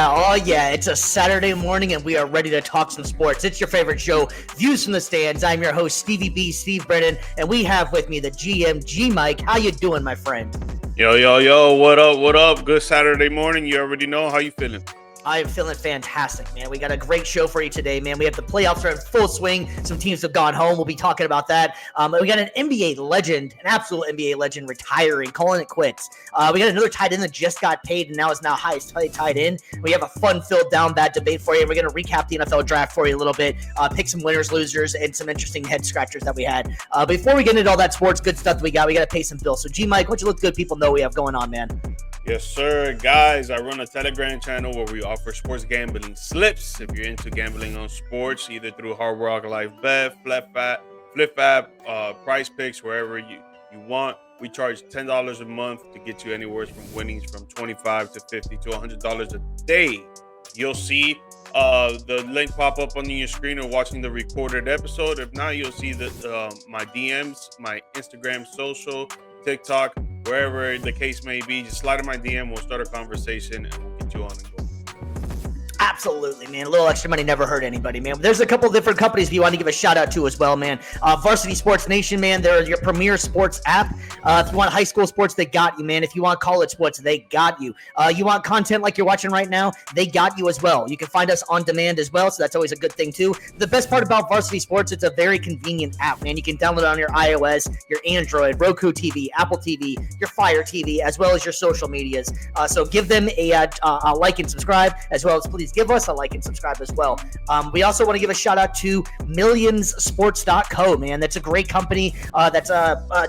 yeah. It's a Saturday morning and we are ready to talk some sports. It's your favorite show, Views from the Stands. I'm your host, Stevie B, Steve Brennan, and we have with me the GM, G Mike. How you doing, my friend? Yo, what up? Good Saturday morning. You already know how you feeling. I am feeling fantastic, man. We got a great show for you today, man. We have the playoffs are in full swing. Some teams have gone home. We'll be talking about that. We got an NBA legend, an absolute NBA legend, retiring, calling it quits. We got another tight end that just got paid and now is highest tight end. We have a fun-filled down bad debate for you. We're going to recap the NFL draft for you a little bit, pick some winners, losers, and some interesting head scratchers that we had. Before we get into all that sports good stuff that we got to pay some bills. So, G Mike, what you look good people know we have going on, man? Yes, sir. Guys, I run a Telegram channel where we offer sports gambling slips. If you're into gambling on sports, either through Hard Rock Live Bet, Flip App, Price Picks, wherever you want. We charge $10 a month to get you anywhere from winnings from $25 to $50 to $100 a day. You'll see the link pop up on your screen or watching the recorded episode. If not, you'll see my DMs, my Instagram, social, TikTok, wherever the case may be. Just slide in my DM. We'll start a conversation and we'll get you on and go. Absolutely, man. A little extra money never hurt anybody, man. There's a couple different companies if you want to give a shout out to as well, man. Varsity Sports Nation, man. They're your premier sports app. If you want high school sports, they got you, man. If you want college sports, they got you. You want content like you're watching right now, they got you as well. You can find us on demand as well, so that's always a good thing too. The best part about Varsity Sports, it's a very convenient app, man. You can download it on your iOS, your Android, Roku TV, Apple TV, your Fire TV, as well as your social medias. So give them a like and subscribe, as well as please give us a like and subscribe as well. We also want to give a shout out to millionsports.co, man. That's a great company that's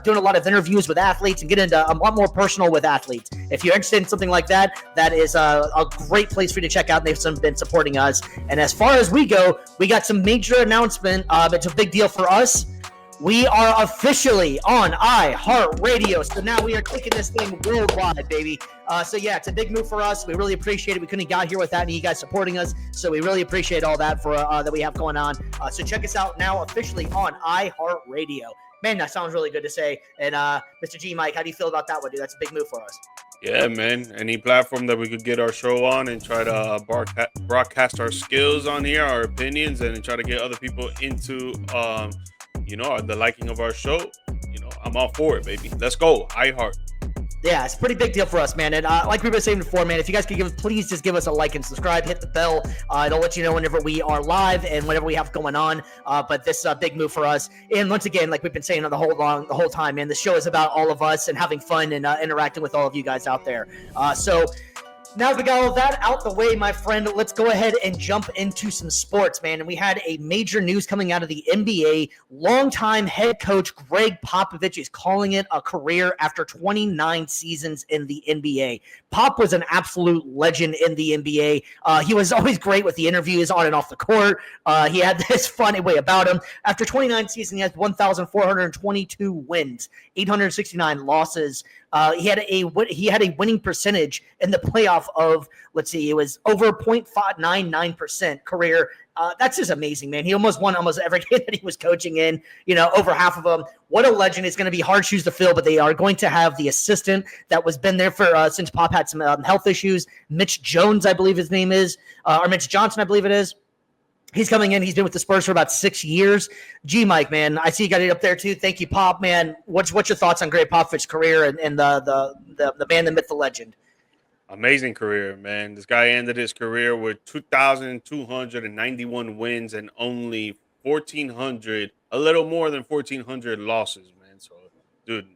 doing a lot of interviews with athletes and getting into a lot more personal with athletes. If you're interested in something like that, that is a great place for you to check out. They've been supporting us. And as far as we go, we got some major announcement. It's a big deal for us. We are officially on iHeartRadio. So now we are clicking this thing worldwide, baby. It's a big move for us. We really appreciate it. We couldn't have got here without you guys supporting us. So we really appreciate all that for that we have going on. So check us out now officially on iHeartRadio. Man, that sounds really good to say. And Mr. G Mike, how do you feel about that one, dude? That's a big move for us. Yeah, man. Any platform that we could get our show on and try to broadcast our skills on here, our opinions, and try to get other people into the liking of our show, I'm all for it, baby. Let's go. iHeart. Yeah, it's a pretty big deal for us, man. And like we've been saying before, man, if you guys could please just give us a like and subscribe, hit the bell. It'll let you know whenever we are live and whenever we have going on. But this is a big move for us. And once again, like we've been saying the whole time, man, the show is about all of us and having fun and interacting with all of you guys out there. So now that we got all of that out the way, my friend, let's go ahead and jump into some sports, man. And we had a major news coming out of the NBA. Longtime head coach Greg Popovich is calling it a career after 29 seasons in the NBA. Pop was an absolute legend in the NBA. He was always great with the interviews on and off the court. He had this funny way about him. After 29 seasons, he has 1,422 wins, 869 losses. He had a winning percentage in the playoff of, it was over 0.599% career. That's just amazing, man. He almost won almost every game that he was coaching in, over half of them. What a legend. It's going to be hard shoes to fill, but they are going to have the assistant that was been there for since Pop had some health issues. Mitch Jones, I believe his name is, or Mitch Johnson, I believe it is. He's coming in. He's been with the Spurs for about 6 years. G Mike, man, I see you got it up there too. Thank you, Pop, man. What's your thoughts on Greg Popovich's career and the man, the myth, the legend? Amazing career, man. This guy ended his career with 2,291 wins and only a little more than 1,400 losses, man. So, dude,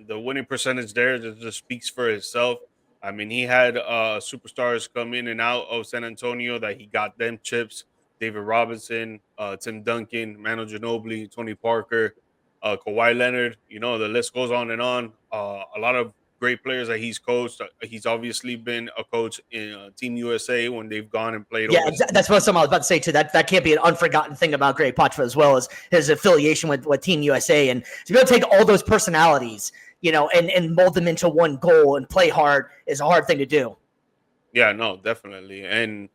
the winning percentage there just speaks for itself. I mean, he had superstars come in and out of San Antonio that he got them chips. David Robinson, Tim Duncan, Manu Ginobili, Tony Parker, Kawhi Leonard. The list goes on and on. A lot of great players that he's coached. He's obviously been a coach in Team USA when they've gone and played. Yeah, that's what I was about to say too. That can't be an unforgotten thing about Greg Popovich as well as his affiliation with Team USA. And to be able to take all those personalities, and mold them into one goal and play hard is a hard thing to do. Yeah, no, definitely. And,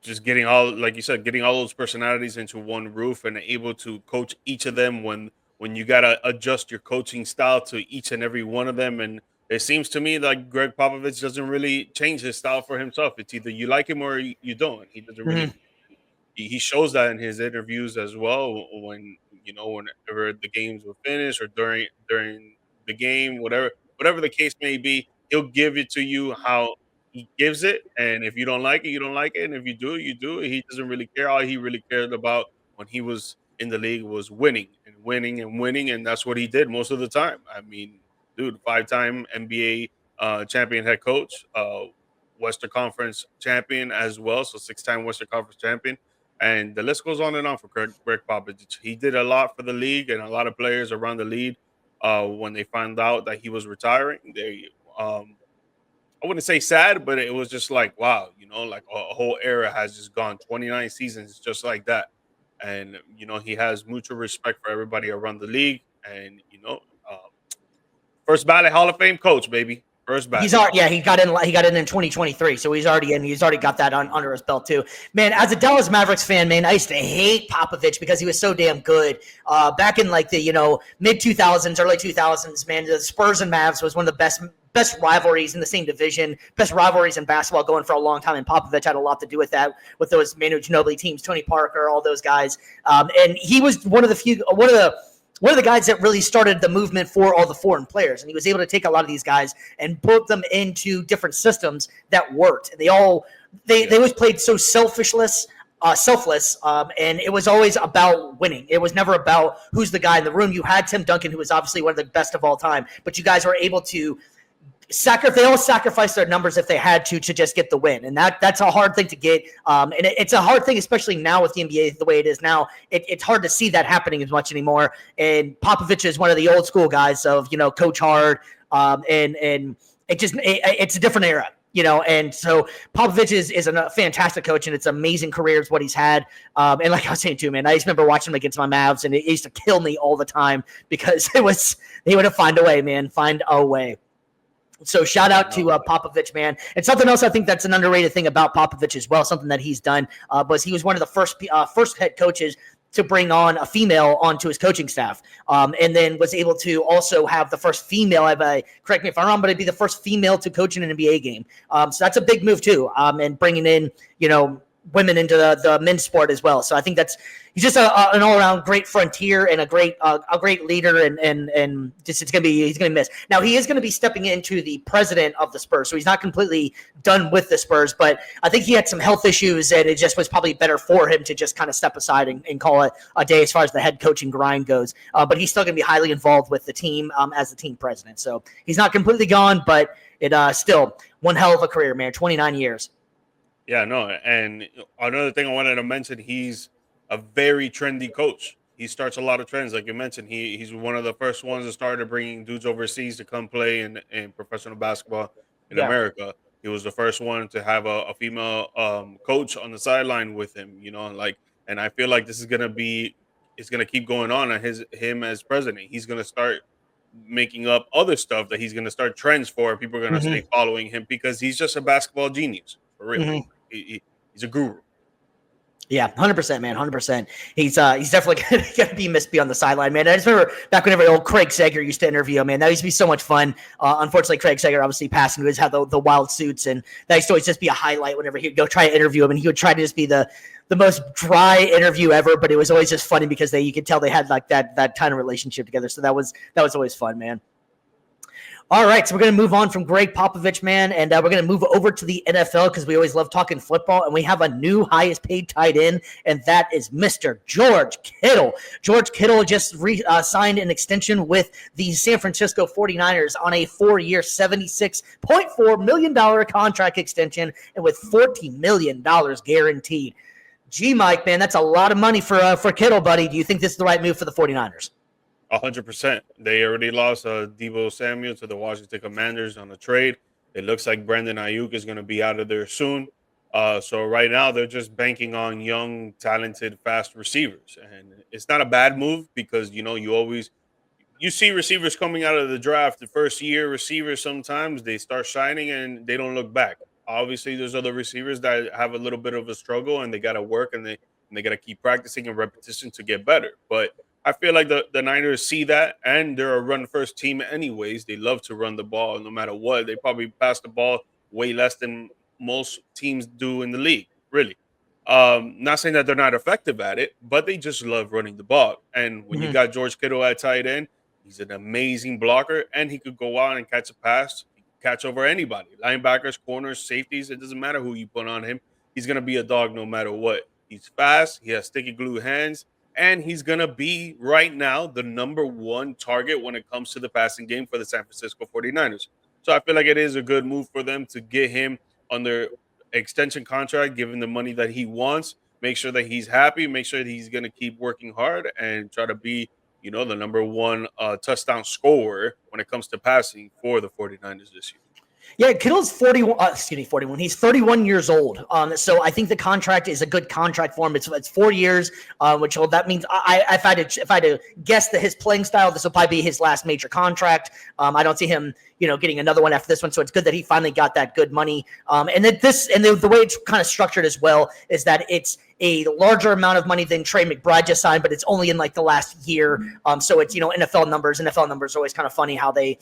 just getting all, like you said, getting all those personalities into one roof and able to coach each of them when you got to adjust your coaching style to each and every one of them and it seems to me like Greg Popovich doesn't really change his style for himself. It's either you like him or you don't. He doesn't really. Mhm. He shows that in his interviews as well. When whenever the games were finished or during the game, whatever the case may be, he'll give it to you how he gives it. And if you don't like it, you don't like it. And if you do, you do. He doesn't really care. All he really cared about when he was in the league was winning and winning and winning, and that's what he did most of the time. I mean, dude, 5-time NBA champion head coach, Western Conference champion as well, so 6-time Western Conference champion, and the list goes on and on for Greg Popovich. He did a lot for the league and a lot of players around the league. When they found out that he was retiring, they I wouldn't say sad, but it was just like, wow, like a whole era has just gone. 29 seasons just like that. And he has mutual respect for everybody around the league. And uh, first ballot Hall of Fame coach, baby. First ballot. He's already, yeah, he got in. He got in 2023, so he's already in. He's already got that under his belt too. Man, as a Dallas Mavericks fan, man, I used to hate Popovich because he was so damn good. Back in like the mid 2000s, early 2000s, man, the Spurs and Mavs was one of the best rivalries in the same division, best rivalries in basketball going for a long time, and Popovich had a lot to do with that, with those Manu Ginobili teams, Tony Parker, all those guys. And he was one of the guys that really started the movement for all the foreign players. And he was able to take a lot of these guys and put them into different systems that worked. And they always played so selfless, and it was always about winning. It was never about who's the guy in the room. You had Tim Duncan, who was obviously one of the best of all time, but you guys were able to they all sacrificed their numbers if they had to just get the win, and that's a hard thing to get. And it's a hard thing, especially now with the NBA the way it is now. It's hard to see that happening as much anymore. And Popovich is one of the old school guys of coach hard, and it's a different era. And so Popovich is a fantastic coach, and it's an amazing career is what he's had. And like I was saying too, man, I just remember watching him against my Mavs, and it used to kill me all the time because they would find a way, man, find a way. So shout out to Popovich, man. And something else I think that's an underrated thing about Popovich as well, something that he's done, was he was one of the first head coaches to bring on a female onto his coaching staff, and then was able to also have the first female, correct me if I'm wrong, but it'd be the first female to coach in an NBA game. So that's a big move too, and bringing in, women into the men's sport as well. So I think he's just an all around great frontier and a great leader, and just he's gonna be missed. Now he is gonna be stepping into the president of the Spurs, so he's not completely done with the Spurs. But I think he had some health issues, and it just was probably better for him to just kind of step aside and call it a day as far as the head coaching grind goes. But he's still gonna be highly involved with the team as the team president. So he's not completely gone, but it still one hell of a career, man. 29 years. Yeah, no. And another thing I wanted to mention, he's a very trendy coach. He starts a lot of trends, like you mentioned. He's one of the first ones that started bringing dudes overseas to come play in professional basketball in America. He was the first one to have a female coach on the sideline with him. And I feel like this is it's gonna keep going on. And him as president, he's gonna start making up other stuff that he's gonna start trends for. People are gonna stay following him because he's just a basketball genius for real. Mm-hmm. He's a guru. Yeah, 100%, man, 100%. He's definitely gonna be missed on the sideline, man. I just remember back whenever old Craig Sager used to interview him, man. That used to be so much fun. Unfortunately, Craig Sager obviously passed, and he always had the wild suits, and that used to always just be a highlight whenever he'd go try to interview him, and he would try to just be the most dry interview ever. But it was always just funny because you could tell they had like that kind of relationship together. So that was always fun, man. All right, so we're going to move on from Greg Popovich, man, and we're going to move over to the NFL because we always love talking football, and we have a new highest paid tight end, and that is Mr. George Kittle. George Kittle just signed an extension with the San Francisco 49ers on a 4-year, $76.4 million contract extension, and with $14 million guaranteed. Gee, Mike, man, that's a lot of money for Kittle, buddy. Do you think this is the right move for the 49ers? 100%. They already lost Deebo Samuel to the Washington Commanders on a trade. It looks like Brandon Ayuk is going to be out of there soon. So right now they're just banking on young, talented, fast receivers, and it's not a bad move because you see receivers coming out of the draft. The first year receivers sometimes they start shining and they don't look back. Obviously, there's other receivers that have a little bit of a struggle and they got to work and they got to keep practicing and repetition to get better, but I feel like the Niners see that, and they're a run first team anyways. They love to run the ball no matter what. They probably pass the ball way less than most teams do in the league, really. Not saying that they're not effective at it, but they just love running the ball. And when you Mhm. got George Kittle at tight end, he's an amazing blocker, and he could go out and catch a pass, catch over anybody, linebackers, corners, safeties. It doesn't matter who you put on him. He's gonna be a dog no matter what. He's fast. He has sticky glue hands, and he's gonna be right now the number one target when it comes to the passing game for the San Francisco 49ers. So I feel like it is a good move for them to get him on their extension contract, give him the money that he wants, make sure that he's happy, make sure that he's going to keep working hard and try to be, the number one touchdown scorer when it comes to passing for the 49ers this year. Yeah, Kittle's 41. 41. He's 31 years old. So I think the contract is a good contract for him. It's 4 years, that means if I had to guess that his playing style, this will probably be his last major contract. I don't see him, getting another one after this one. So it's good that he finally got that good money. And that the way it's kind of structured as well is that it's a larger amount of money than Trey McBride just signed, but it's only in like the last year. So it's, NFL numbers. NFL numbers are always kind of funny how they,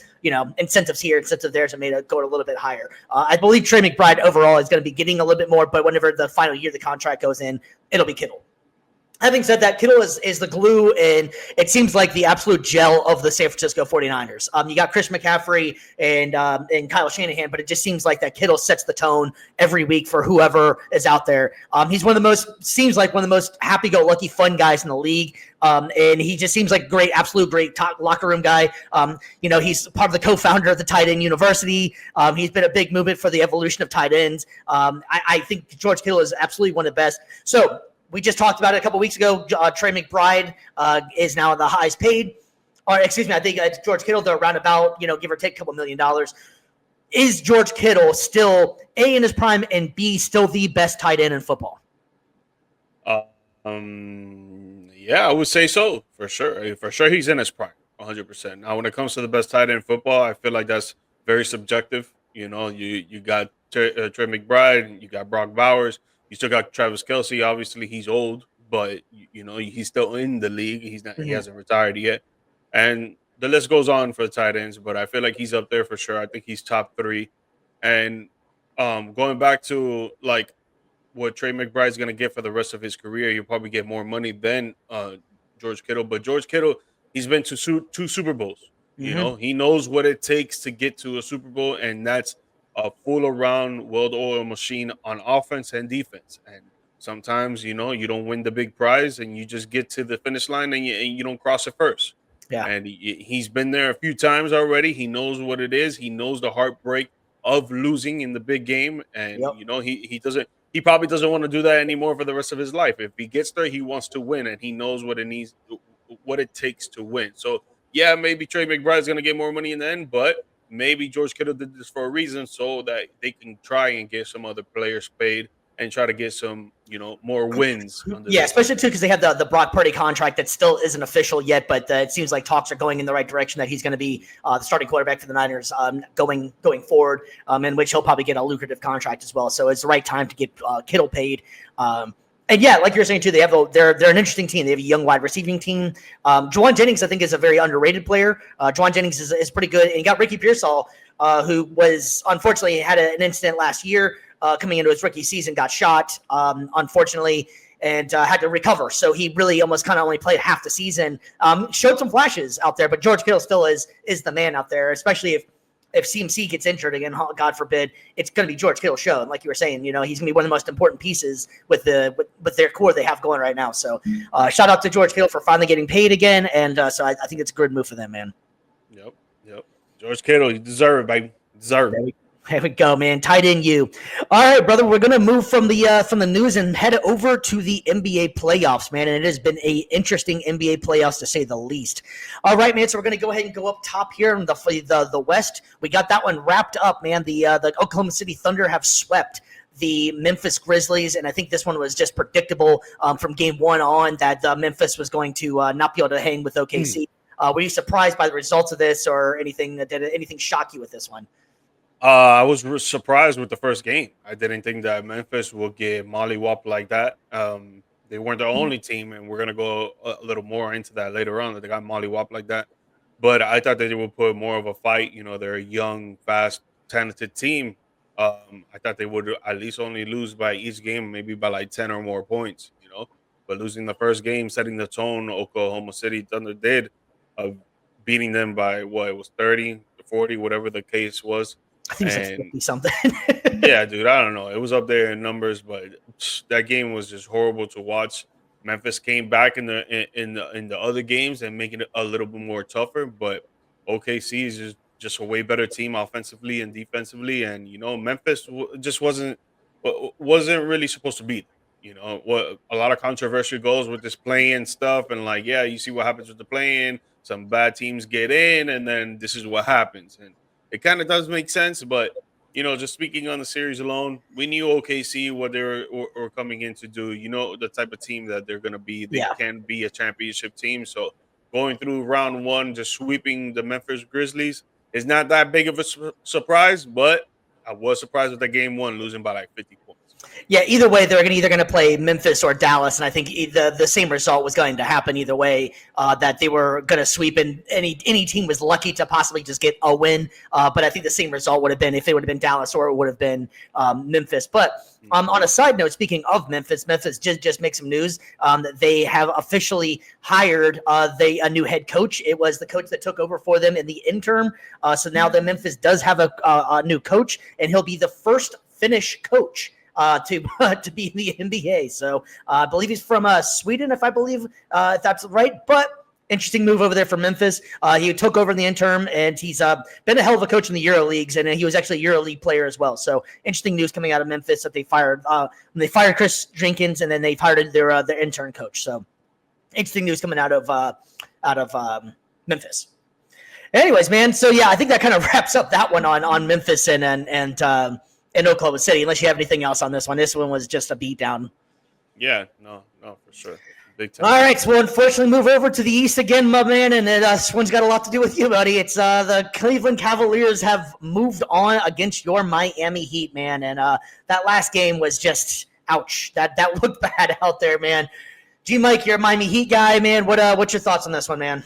incentives here, incentives there to make it go a little bit higher. I believe Trey McBride overall is going to be getting a little bit more, but whenever the final year of the contract goes in, it'll be Kittle. Having said that, Kittle is the glue, and it seems like the absolute gel of the San Francisco 49ers. You got Chris McCaffrey and Kyle Shanahan, but it just seems like that Kittle sets the tone every week for whoever is out there. He's one of the most happy-go-lucky, fun guys in the league. And he just seems like absolute great locker room guy. He's part of the co-founder of the Tight End University. He's been a big movement for the evolution of tight ends. I think George Kittle is absolutely one of the best. So we just talked about it a couple weeks ago. Trey McBride is now the highest paid. Or excuse me, I think it's George Kittle. They're around about, give or take a couple $1 million. Is George Kittle still A, in his prime, and B, still the best tight end in football? Yeah, I would say so, for sure. For sure, he's in his prime, 100%. Now, when it comes to the best tight end in football, I feel like that's very subjective. You got Trey McBride, you got Brock Bowers, you still got Travis Kelce. Obviously, he's old, but he's still in the league. He's not. Mm-hmm. He hasn't retired yet, and the list goes on for the tight ends. But I feel like he's up there for sure. I think he's top 3. And going back to like what Trey McBride's going to get for the rest of his career, he'll probably get more money than George Kittle. But George Kittle, he's been to 2 Super Bowls. Mm-hmm. He knows what it takes to get to a Super Bowl, and that's a full around well-oiled machine on offense and defense. And sometimes, you don't win the big prize and you just get to the finish line and you don't cross it first. Yeah. And he's been there a few times already. He knows what it is. He knows the heartbreak of losing in the big game. And, he probably doesn't want to do that anymore for the rest of his life. If he gets there, he wants to win, and he knows what it takes to win. So, yeah, maybe Trey McBride's going to get more money in the end, but maybe George Kittle did this for a reason so that they can try and get some other players paid and try to get some, more wins. Yeah, especially too because they have the Brock Purdy contract that still isn't official yet, but it seems like talks are going in the right direction that he's going to be the starting quarterback for the Niners going forward, in which he'll probably get a lucrative contract as well. So it's the right time to get Kittle paid. And yeah, like you're saying too, they're an interesting team. They have a young wide receiving team. Juwan Jennings, I think, is a very underrated player. Juwan Jennings is pretty good, and you got Ricky Pearsall, who was unfortunately had an incident last year coming into his rookie season, got shot, unfortunately, and had to recover. So he really almost kind of only played half the season. Showed some flashes out there, but George Kittle still is the man out there, especially if CMC gets injured again, God forbid, it's going to be George Kittle's show. And like you were saying, he's going to be one of the most important pieces with their core they have going right now. So shout out to George Kittle for finally getting paid again. And so I think it's a good move for them, man. Yep. George Kittle, you deserve it, baby. Deserve it. There we go, man. Tight end you. All right, brother. We're gonna move from the news and head over to the NBA playoffs, man. And it has been a interesting NBA playoffs to say the least. All right, man. So we're gonna go ahead and go up top here in the West. We got that one wrapped up, man. The Oklahoma City Thunder have swept the Memphis Grizzlies, and I think this one was just predictable from game 1 on that Memphis was going to not be able to hang with OKC. Were you surprised by the results of this, or anything? Did anything shock you with this one? I was surprised with the first game. I didn't think that Memphis would get mollywopped like that. They weren't the only team, and we're gonna go a little more into that later on. That they got mollywopped like that. But I thought that they would put more of a fight. You know, they're a young, fast, talented team. I thought they would at least only lose by each game, maybe by like 10 or more points. You know, but losing the first game, setting the tone, Oklahoma City Thunder did, of beating them by what it was 30 to 40, whatever the case was, I think it was like and 50 something. yeah, dude, I don't know. It was up there in numbers, but that game was just horrible to watch. Memphis came back in the other games and making it a little bit more tougher, but OKC is just a way better team offensively and defensively, and Memphis just wasn't really supposed to be there. What a lot of controversial goes with this play-in stuff, and like, yeah, you see what happens with the play-in. Some bad teams get in, and then this is what happens, and it kind of does make sense, but just speaking on the series alone, we knew OKC what they were coming in to do. You know the type of team that they're going to be. They Yeah. can be a championship team. So going through round one, just sweeping the Memphis Grizzlies is not that big of a surprise. But I was surprised with the game one losing by like 50 points. Yeah, either way, they're either going to play Memphis or Dallas, and I think the same result was going to happen either way. That they were going to sweep, and any team was lucky to possibly just get a win. But I think the same result would have been if it would have been Dallas or it would have been Memphis. But on a side note, speaking of Memphis just make some news. They have officially hired a new head coach. It was the coach that took over for them in the interim. So now that Memphis does have a new coach, and he'll be the first Finnish coach to be in the NBA. So I believe he's from Sweden, if that's right. But interesting move over there for Memphis. He took over in the interim, and he's been a hell of a coach in the Euro Leagues, and he was actually a Euro League player as well. So interesting news coming out of Memphis that they fired Chris Jenkins, and then they've hired their intern coach. So interesting news coming out of Memphis. Anyways, man. So yeah, I think that kind of wraps up that one on Memphis and Oklahoma City, unless you have anything else on this one. This one was just a beatdown. Yeah, no, for sure. Big time. All right, so we'll unfortunately move over to the East again, my man, and this one's got a lot to do with you, buddy. It's the Cleveland Cavaliers have moved on against your Miami Heat, man, and that last game was just, ouch. That looked bad out there, man. G-Mike, you're a Miami Heat guy, man. What's your thoughts on this one, man?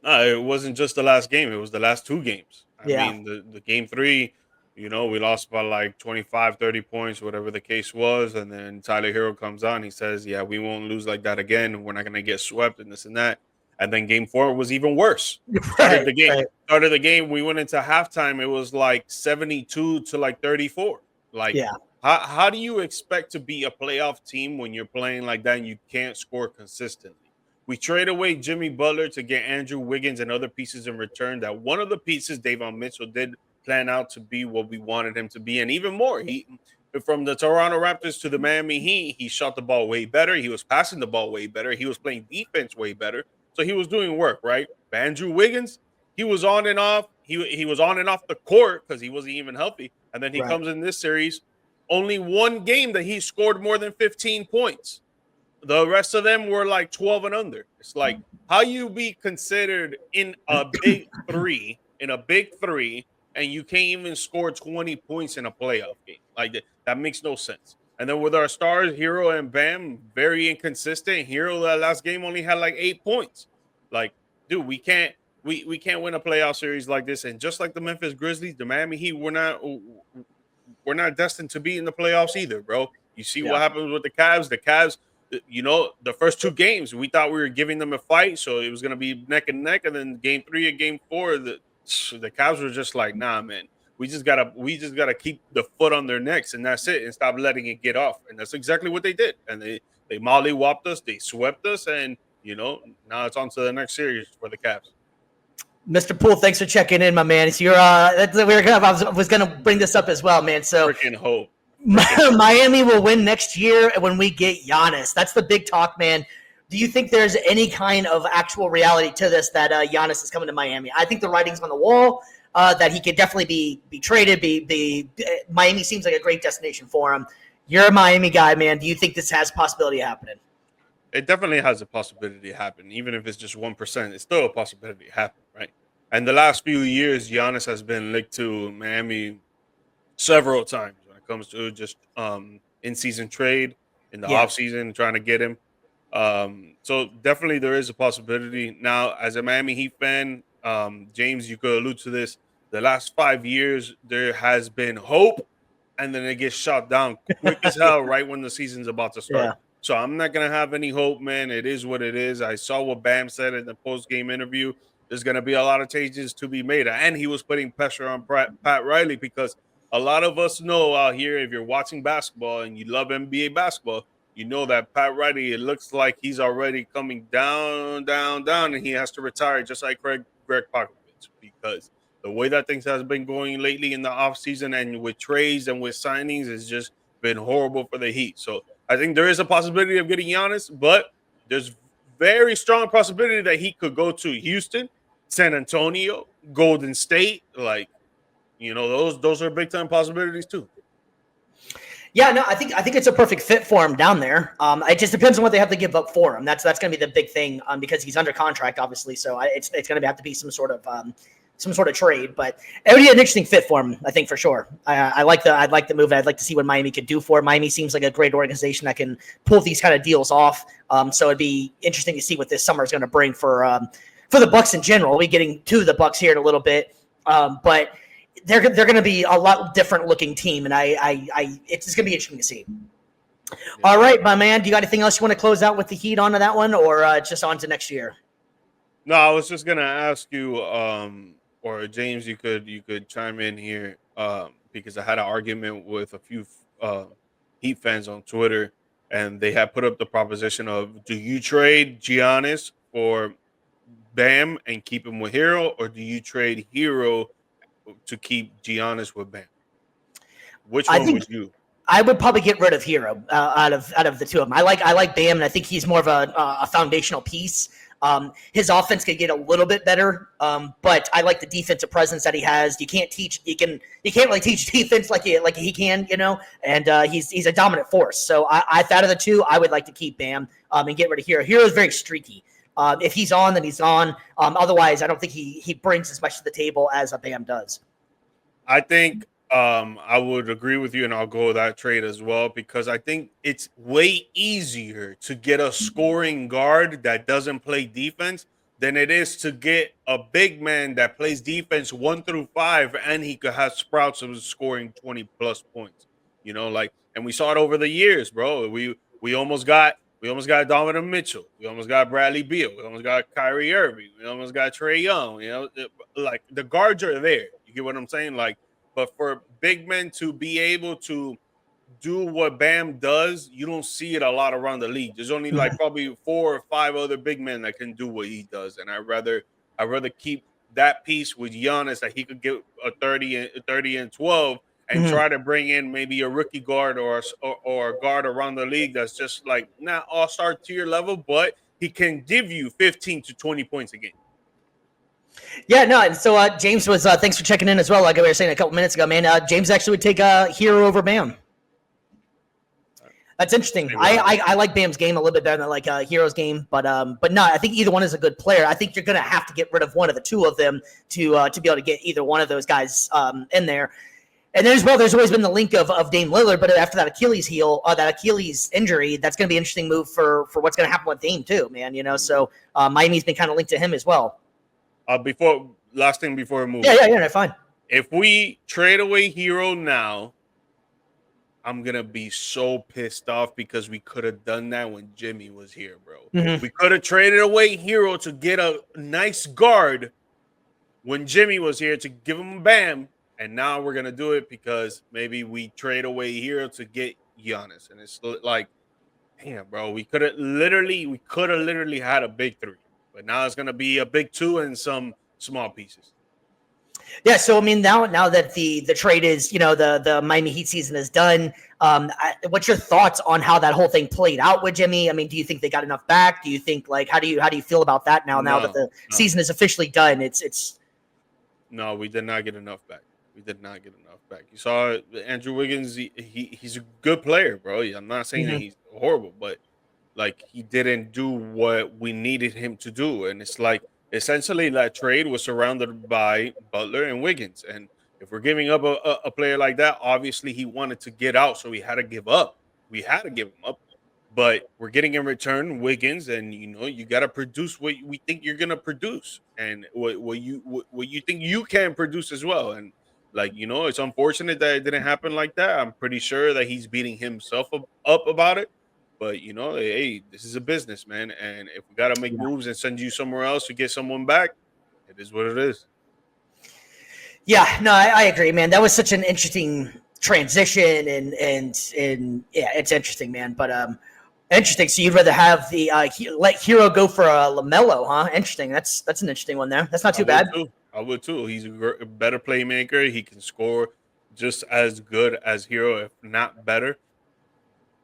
It wasn't just the last game. It was the last two games. I Yeah. mean, the game three, we lost by like 25, 30 points, whatever the case was. And then Tyler Hero comes on. He says, yeah, we won't lose like that again. We're not going to get swept and this and that. And then game four was even worse. Started the game. We went into halftime. It was like 72 to like 34. Like, yeah. How do you expect to be a playoff team when you're playing like that and you can't score consistently? We trade away Jimmy Butler to get Andrew Wiggins and other pieces in return. That one of the pieces, Davon Mitchell, did plan out to be what we wanted him to be, and even more. He, from the Toronto Raptors to the Miami Heat, he shot the ball way better. He was passing the ball way better. He was playing defense way better. So he was doing work, right? But Andrew Wiggins, he was on and off. He was on and off the court because he wasn't even healthy. And then he comes in this series, only one game that he scored more than 15 points. The rest of them were like 12 and under. It's like, how you be considered in a big three, and you can't even score 20 points in a playoff game. Like that makes no sense. And then with our stars, Hero and Bam, very inconsistent. Hero that last game only had like 8 points. Like, dude, we can't win a playoff series like this. And just like the Memphis Grizzlies, the Miami Heat, we're not destined to be in the playoffs either, bro. You see what happens with the Cavs. The Cavs, the first two games, we thought we were giving them a fight, so it was going to be neck and neck. And then game three and game four, the Cavs were just like, nah, man, we just gotta keep the foot on their necks, and that's it, and stop letting it get off. And that's exactly what they did. And they mollywopped us, they swept us, and now it's on to the next series for the Cavs. Mr. Poole, thanks for checking in, my man. So I was gonna bring this up as well, man. So freaking hope. Miami will win next year when we get Giannis. That's the big talk, man. Do you think there's any kind of actual reality to this that Giannis is coming to Miami? I think the writing's on the wall that he could definitely be traded. Miami seems like a great destination for him. You're a Miami guy, man. Do you think this has possibility of happening? It definitely has a possibility to happen. Even if it's just 1%, it's still a possibility to happen, right? And the last few years, Giannis has been linked to Miami several times when it comes to just in-season trade, in the offseason, trying to get him. So definitely there is a possibility. Now, as a Miami Heat fan, James, you could allude to this. The last 5 years, there has been hope, and then it gets shot down quick as Yeah. hell right when the season's about to start. Yeah. So I'm not gonna have any hope, man. It is what it is. I saw what Bam said in the post game interview. There's gonna be a lot of changes to be made, and he was putting pressure on Pat Riley because a lot of us know out here, if you're watching basketball and you love NBA basketball, you know that Pat Riley, it looks like he's already coming down, down, down, and he has to retire just like Greg Popovich, because the way that things has been going lately in the offseason and with trades and with signings has just been horrible for the Heat. So I think there is a possibility of getting Giannis, but there's very strong possibility that he could go to Houston, San Antonio, Golden State. Like, those are big time possibilities too. Yeah, no, I think it's a perfect fit for him down there. It just depends on what they have to give up for him. That's going to be the big thing, because he's under contract, obviously. So it's going to have to be some sort of trade. But it would be an interesting fit for him, I think, for sure. I'd like the move. I'd like to see what Miami could do for him. Miami seems like a great organization that can pull these kind of deals off. So it'd be interesting to see what this summer is going to bring for the Bucks in general. We'll be getting to the Bucks here in a little bit, but they're going to be a lot different looking team, and it's just going to be interesting to see. Yeah. All right, my man. Do you got anything else you want to close out with the Heat onto that one, or just on to next year? No, I was just gonna ask you, or James, you could chime in here, because I had an argument with a few Heat fans on Twitter, and they had put up the proposition of: do you trade Giannis for Bam and keep him with Hero, or do you trade Hero to keep Giannis with Bam? Which one would you? I would probably get rid of Hero out of the two of them. I like Bam, and I think he's more of a foundational piece. His offense could get a little bit better, but I like the defensive presence that he has. You can't really teach defense like he can, and he's a dominant force. So I out of the two, I would like to keep Bam and get rid of Hero. Hero is very streaky. If he's on, then he's on. Otherwise, I don't think he brings as much to the table as a Bam does. I think I would agree with you, and I'll go with that trade as well, because I think it's way easier to get a scoring guard that doesn't play defense than it is to get a big man that plays defense 1 through 5, and he could have sprouts of scoring 20 plus points. And we saw it over the years, bro. We almost got Donovan Mitchell. We almost got Bradley Beal. We almost got Kyrie Irving. We almost got Trae Young. Like the guards are there. You get what I'm saying? Like, but for big men to be able to do what Bam does, you don't see it a lot around the league. There's only like probably 4 or 5 other big men that can do what he does, and I'd rather keep that piece with Giannis, that he could get a 30 and 12, and try to bring in maybe a rookie guard or a guard around the league that's just like not all-star tier level, but he can give you 15 to 20 points a game. Yeah, no, and so James was thanks for checking in as well. Like we were saying a couple minutes ago, man. James actually would take Hero over Bam. That's interesting. I like Bam's game a little bit better than like Hero's game, but no, I think either one is a good player. I think you're gonna have to get rid of one of the two of them to be able to get either one of those guys in there. And there's always been the link of Dame Lillard, but after that Achilles injury, that's going to be an interesting move for what's going to happen with Dame too, man. So Miami's been kind of linked to him as well. Last thing before we move. Yeah, fine. If we trade away Hero now, I'm gonna be so pissed off because we could have done that when Jimmy was here, bro. We could have traded away Hero to get a nice guard when Jimmy was here to give him a Bam. And now we're going to do it because maybe we trade away Hero to get Giannis. And it's like, damn, bro, we could have literally had a big 3. But now it's going to be a big 2 and some small pieces. Yeah, so I mean, now that the trade is, the Miami Heat season is done, what's your thoughts on how that whole thing played out with Jimmy? I mean, do you think they got enough back? Do you think, like, how do you feel about that now that the season is officially done? No, we did not get enough back. We did not get enough back. You saw Andrew Wiggins. He's a good player, bro. I'm not saying that he's horrible, but like he didn't do what we needed him to do. And it's like essentially that trade was surrounded by Butler and Wiggins. And if we're giving up a player like that, obviously he wanted to get out, so we had to give up. We had to give him up. But we're getting in return Wiggins, and you got to produce what we think you're gonna produce, and what you think you can produce as well. And it's unfortunate that it didn't happen like that. I'm pretty sure that he's beating himself up about it. But hey, this is a business, man, and if we got to make moves and send you somewhere else to get someone back, it is what it is. Yeah, no, I agree, man. That was such an interesting transition, and yeah, it's interesting, man. But interesting. So you'd rather have the let Hero go for a LaMelo, huh? Interesting. That's an interesting one there. That's not too bad. I would too. He's a better playmaker. He can score just as good as Hero, if not better.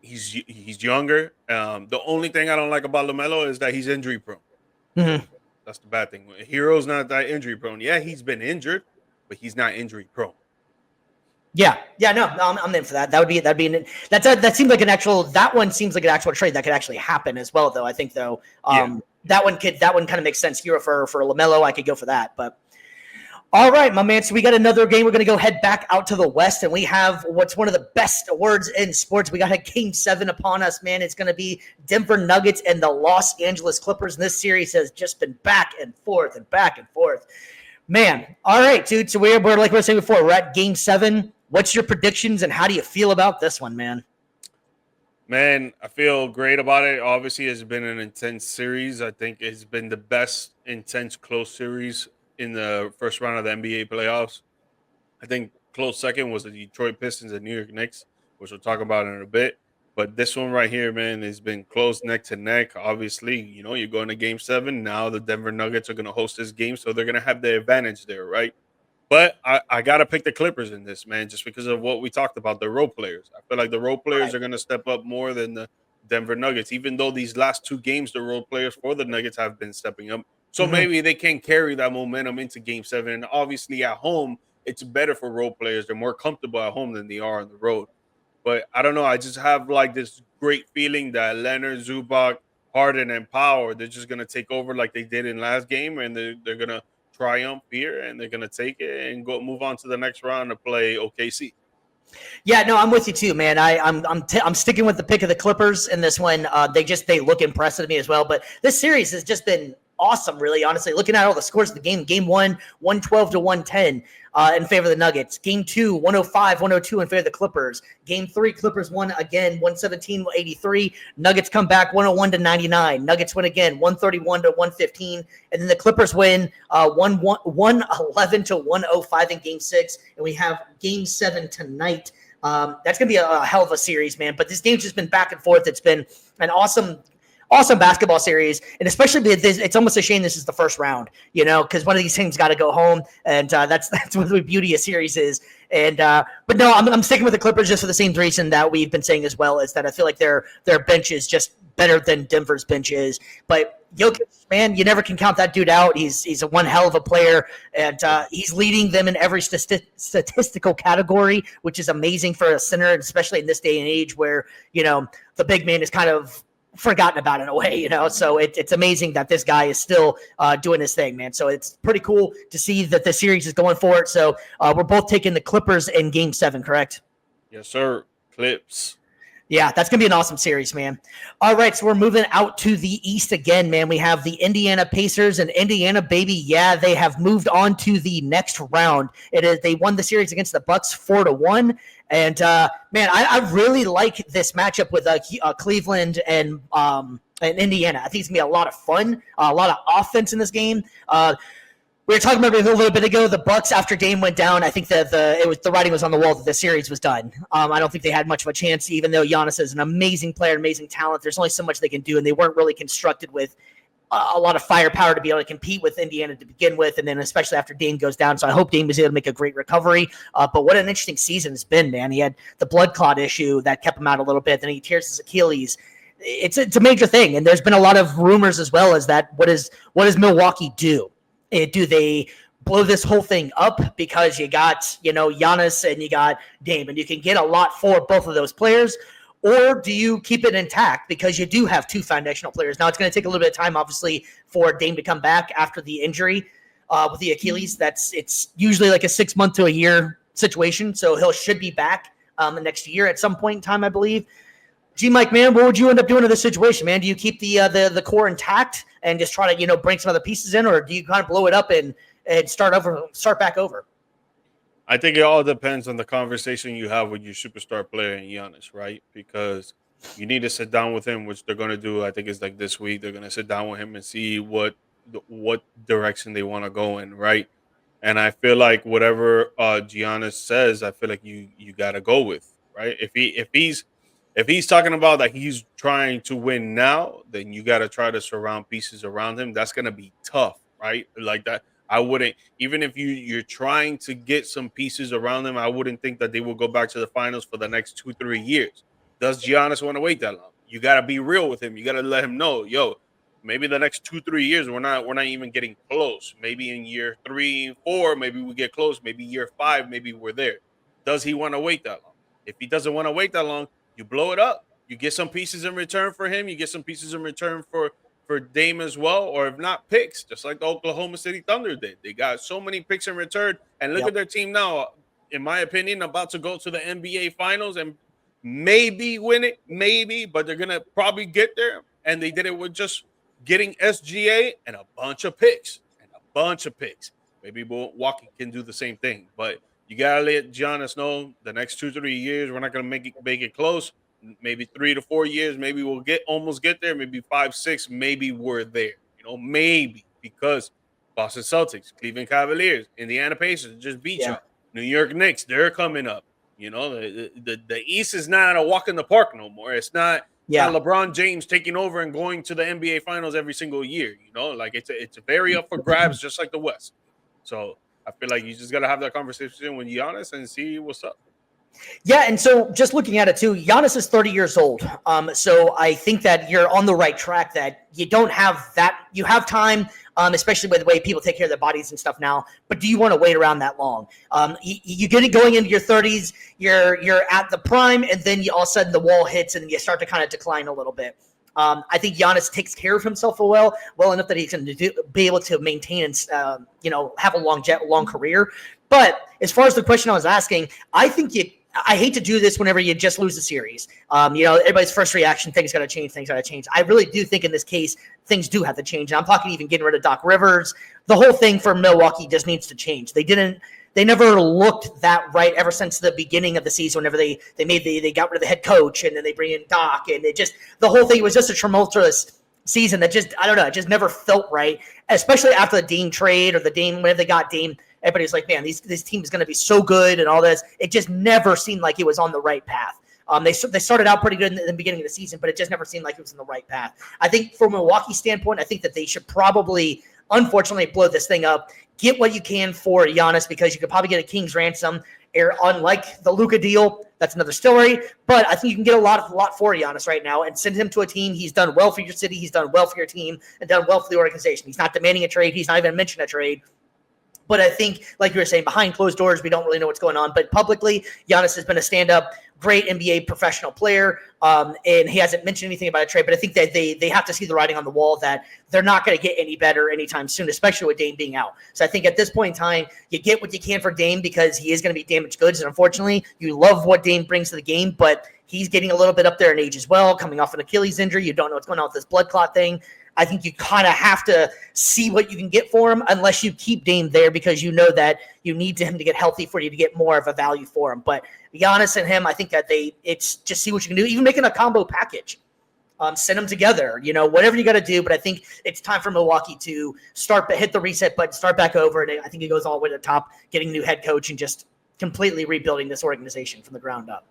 He's younger. The only thing I don't like about LaMelo is that he's injury prone. Mm-hmm. That's the bad thing. Hero's not that injury prone. Yeah, he's been injured, but he's not injury prone. Yeah, no, I'm in for that. That seems like an actual. That one seems like an actual trade that could actually happen as well, though. I think though, that one kind of makes sense. Hero for LaMelo, I could go for that. But all right, my man. So we got another game. We're gonna go head back out to the West, and we have what's one of the best awards in sports. We got a Game 7 upon us, man. It's gonna be Denver Nuggets and the Los Angeles Clippers, and this series has just been back and forth and back and forth. Man, all right, dude. So we're like we were saying before, we're at Game 7. What's your predictions and how do you feel about this one, man? Man, I feel great about it. Obviously, it's been an intense series. I think it's been the best intense close series in the first round of the NBA playoffs. I think close second was the Detroit Pistons and New York Knicks, which we'll talk about in a bit. But this one right here, man, has been close neck to neck. Obviously, you're going to Game 7. Now the Denver Nuggets are going to host this game, so they're going to have the advantage there, right? But I got to pick the Clippers in this, man, just because of what we talked about, the role players. I feel like the role players are going to step up more than the Denver Nuggets, even though these last two games, the role players for the Nuggets have been stepping up. So maybe they can carry that momentum into Game 7. And obviously at home, it's better for role players. They're more comfortable at home than they are on the road. But I don't know. I just have like this great feeling that Leonard, Zubac, Harden, and Powell, they're just going to take over like they did in last game, and they're going to triumph here, and they're going to take it and move on to the next round to play OKC. Yeah, no, I'm with you too, man. I'm sticking with the pick of the Clippers in this one. They look impressive to me as well. But this series has just been awesome, really, honestly. Looking at all the scores of the game, Game 1, 112 to 110 in favor of the Nuggets. Game 2, 105, 102 in favor of the Clippers. Game 3, Clippers won again, 117 to 83. Nuggets come back 101 to 99. Nuggets win again, 131 to 115. And then the Clippers win 111 to 105 in Game 6. And we have Game 7 tonight. That's going to be a hell of a series, man. But this game's just been back and forth. It's been an awesome basketball series, and especially it's almost a shame this is the first round, because one of these teams got to go home, and that's what the beauty of series is. And but no, I'm sticking with the Clippers just for the same reason that we've been saying as well, is that I feel like their bench is just better than Denver's bench is. But Jokic, man, you never can count that dude out. He's a one hell of a player, and he's leading them in every statistical category, which is amazing for a center, especially in this day and age where the big man is kind of forgotten about in a way, so it's amazing that this guy is still doing his thing, man. So it's pretty cool to see that the series is going for it. So we're both taking the Clippers in Game 7, correct? Yes, sir. Clips. Yeah, that's going to be an awesome series, man. All right, so we're moving out to the East again, man. We have the Indiana Pacers, and Indiana, baby, yeah, they have moved on to the next round. They won the series against the Bucks 4-1. And, man, I really like this matchup with Cleveland and Indiana. I think it's going to be a lot of fun, a lot of offense in this game. We were talking about it a little bit ago. The Bucks, after Dame went down, I think that the writing was on the wall that the series was done. I don't think they had much of a chance, even though Giannis is an amazing player, amazing talent. There's only so much they can do, and they weren't really constructed with a lot of firepower to be able to compete with Indiana to begin with, and then especially after Dame goes down. So I hope Dame is able to make a great recovery. But what an interesting season it's been, man. He had the blood clot issue that kept him out a little bit. Then he tears his Achilles. It's a major thing, and there's been a lot of rumors as well as that what does Milwaukee do? Do they blow this whole thing up because you got, Giannis and you got Dame, and you can get a lot for both of those players? Or do you keep it intact because you do have two foundational players? Now, it's going to take a little bit of time, obviously, for Dame to come back after the injury with the Achilles. It's usually like a 6 month to a year situation, so he should be back the next year at some point in time, I believe. Mike, man, what would you end up doing in this situation, man? Do you keep the core intact and just try to bring some other pieces in, or do you kind of blow it up and start back over? I think it all depends on the conversation you have with your superstar player in Giannis, right? Because you need to sit down with him, which they're going to do. I think it's like this week. They're going to sit down with him and see what direction they want to go in, right? And I feel like whatever Giannis says, I feel like you got to go with, right? If he's talking about that he's trying to win now, then you got to try to surround pieces around him. That's going to be tough, right? Like that. I wouldn't, even if you're trying to get some pieces around them, I wouldn't think that they will go back to the finals for the next 2-3 years. Does Giannis want to wait that long? You got to be real with him. You got to let him know, yo, maybe the next 2-3 years we're not even getting close. Maybe in year 3, 4, maybe we get close. Maybe year 5, maybe we're there. Does he want to wait that long? If he doesn't want to wait that long, you blow it up. You get some pieces in return for him. You get some pieces in return for Dame as well, or if not, picks, just like the Oklahoma City Thunder did. They got so many picks in return, and look at their team now. In my opinion, about to go to the NBA Finals and maybe win it, maybe, but they're gonna probably get there. And they did it with just getting SGA and a bunch of picks. Maybe Milwaukee can do the same thing, but you gotta let Giannis know the next 2-3 years we're not gonna make it close. Maybe 3 to 4 years, maybe we'll almost get there. Maybe 5, 6, maybe we're there. Maybe, because Boston Celtics, Cleveland Cavaliers, Indiana Pacers just beat you. New York Knicks, they're coming up. The East is not a walk in the park no more. It's not LeBron James taking over and going to the NBA Finals every single year. Like it's very up for grabs, just like the West. So I feel like you just got to have that conversation with Giannis and see what's up. Yeah, and so just looking at it too, Giannis is 30 years old. So I think that you're on the right track, that you don't have that. You have time, especially with the way people take care of their bodies and stuff now. But do you want to wait around that long? You get it going into your 30s, you're at the prime, and then all of a sudden the wall hits and you start to kind of decline a little bit. I think Giannis takes care of himself well enough that he's going to be able to maintain and have a long career. But as far as the question I was asking, I think I hate to do this whenever you just lose a series. Everybody's first reaction, things got to change. I really do think in this case, things do have to change. And I'm talking even getting rid of Doc Rivers. The whole thing for Milwaukee just needs to change. They never looked that right ever since the beginning of the season. Whenever they got rid of the head coach and then they bring in Doc, and the whole thing was just a tumultuous season that I don't know, it just never felt right. Especially after the Dame trade or whenever they got Dame. Everybody's like, man, this team is going to be so good and all this. It just never seemed like it was on the right path. They started out pretty good in the beginning of the season, but it just never seemed like it was in the right path. I think from a Milwaukee standpoint, I think that they should probably, unfortunately, blow this thing up. Get what you can for Giannis, because you could probably get a king's ransom. Unlike the Luka deal, that's another story. But I think you can get a lot for Giannis right now and send him to a team. He's done well for your city. He's done well for your team and done well for the organization. He's not demanding a trade. He's not even mentioning a trade. But I think, like you were saying, behind closed doors, we don't really know what's going on. But publicly, Giannis has been a stand-up, great NBA professional player, and he hasn't mentioned anything about a trade. But I think that they have to see the writing on the wall that they're not going to get any better anytime soon, especially with Dame being out. So I think at this point in time, you get what you can for Dame, because he is going to be damaged goods. And unfortunately, you love what Dame brings to the game, but he's getting a little bit up there in age as well, coming off an Achilles injury. You don't know what's going on with this blood clot thing. I think you kind of have to see what you can get for him, unless you keep Dame there, because you know that you need him to get healthy for you to get more of a value for him. But Giannis and him, I think that it's just see what you can do. Even making a combo package, send them together, whatever you got to do. But I think it's time for Milwaukee to hit the reset button, start back over. And I think it goes all the way to the top, getting a new head coach and just completely rebuilding this organization from the ground up.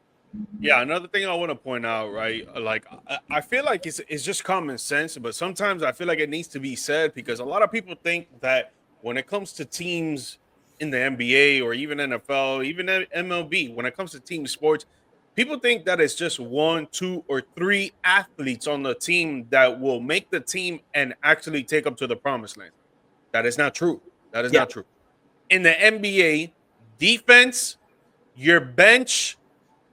Yeah, another thing I want to point out, right? Like, I feel like it's just common sense, but sometimes I feel like it needs to be said, because a lot of people think that when it comes to teams in the NBA or even NFL, even MLB, when it comes to team sports, people think that it's just 1, 2, or 3 athletes on the team that will make the team and actually take up to the promised land. That is not true. That is not true. In the NBA, defense, your bench,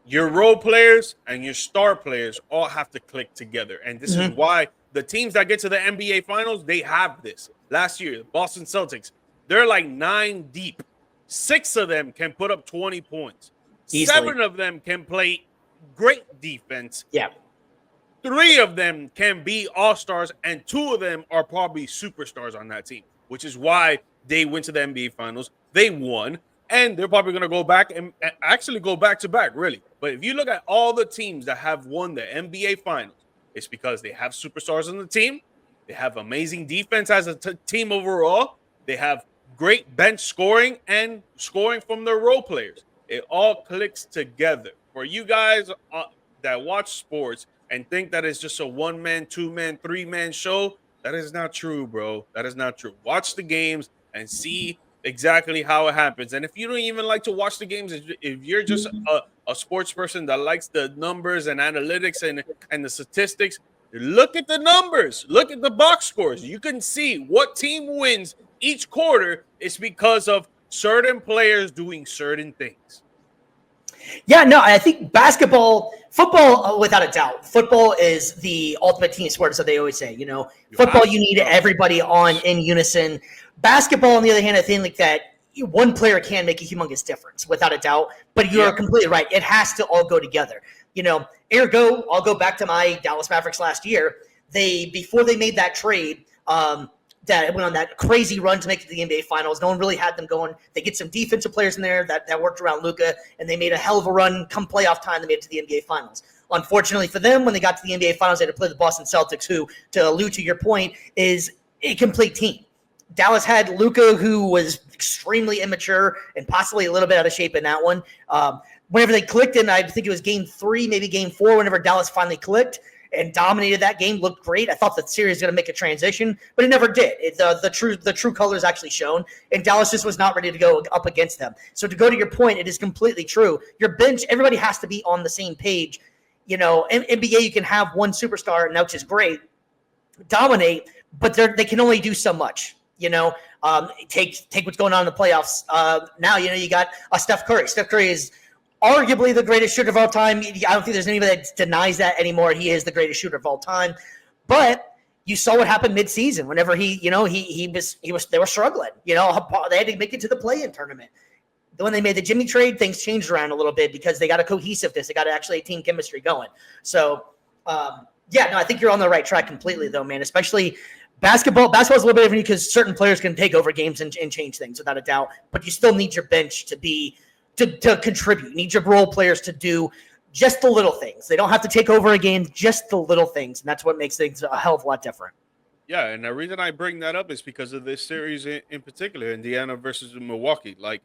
your role players, and your star players all have to click together. And this is why the teams that get to the NBA Finals, they have this. Last year, the Boston Celtics, they're like 9 deep. 6 of them can put up 20 points. Easily. 7 of them can play great defense. Yeah. 3 of them can be all-stars, and 2 of them are probably superstars on that team, which is why they went to the NBA Finals. They won, and they're probably going to go back and actually go back-to-back, really. But if you look at all the teams that have won the NBA Finals, it's because they have superstars on the team. They have amazing defense as a team overall. They have great bench scoring and scoring from their role players. It all clicks together. For you guys that watch sports and think that it's just a 1-man, 2-man, 3-man show, that is not true, bro. That is not true. Watch the games and see exactly how it happens. And if you don't even like to watch the games, if you're just a sports person that likes the numbers and analytics and the statistics, look at the numbers. Look at the box scores. You can see what team wins each quarter is because of certain players doing certain things. Yeah, no, I think football, without a doubt, football is the ultimate team sport, so they always say. Football, you need everybody in unison. Basketball, on the other hand, I think like that one player can make a humongous difference, without a doubt. But you're completely right. It has to all go together. Ergo, I'll go back to my Dallas Mavericks last year. Before they made that trade, that went on that crazy run to make it to the NBA Finals. No one really had them going. They get some defensive players in there that worked around Luka, and they made a hell of a run. Come playoff time, they made it to the NBA Finals. Unfortunately for them, when they got to the NBA Finals, they had to play the Boston Celtics, who, to allude to your point, is a complete team. Dallas had Luka, who was extremely immature and possibly a little bit out of shape in that one. Whenever they clicked, and I think it was game 3, maybe game 4, whenever Dallas finally clicked and dominated that game, looked great. I thought the series was going to make a transition, but it never did. The true colors actually shown, and Dallas just was not ready to go up against them. So to go to your point, it is completely true. Your bench, everybody has to be on the same page. In NBA, you can have one superstar, and which is great, dominate, but they can only do so much. Take what's going on in the playoffs. Now, you got a Steph Curry. Steph Curry is arguably the greatest shooter of all time. I don't think there's anybody that denies that anymore. He is the greatest shooter of all time. But you saw what happened mid-season. Whenever they were struggling. They had to make it to the play-in tournament. When they made the Jimmy trade, things changed around a little bit because they got a cohesiveness. They got actually a team chemistry going. So, I think you're on the right track completely, though, man. Especially basketball. Basketball is a little bit different because certain players can take over games and change things without a doubt. But you still need your bench to contribute. You need your role players to do just the little things. They don't have to take over a game, just the little things. And that's what makes things a hell of a lot different. Yeah, and the reason I bring that up is because of this series in particular, Indiana versus Milwaukee. Like,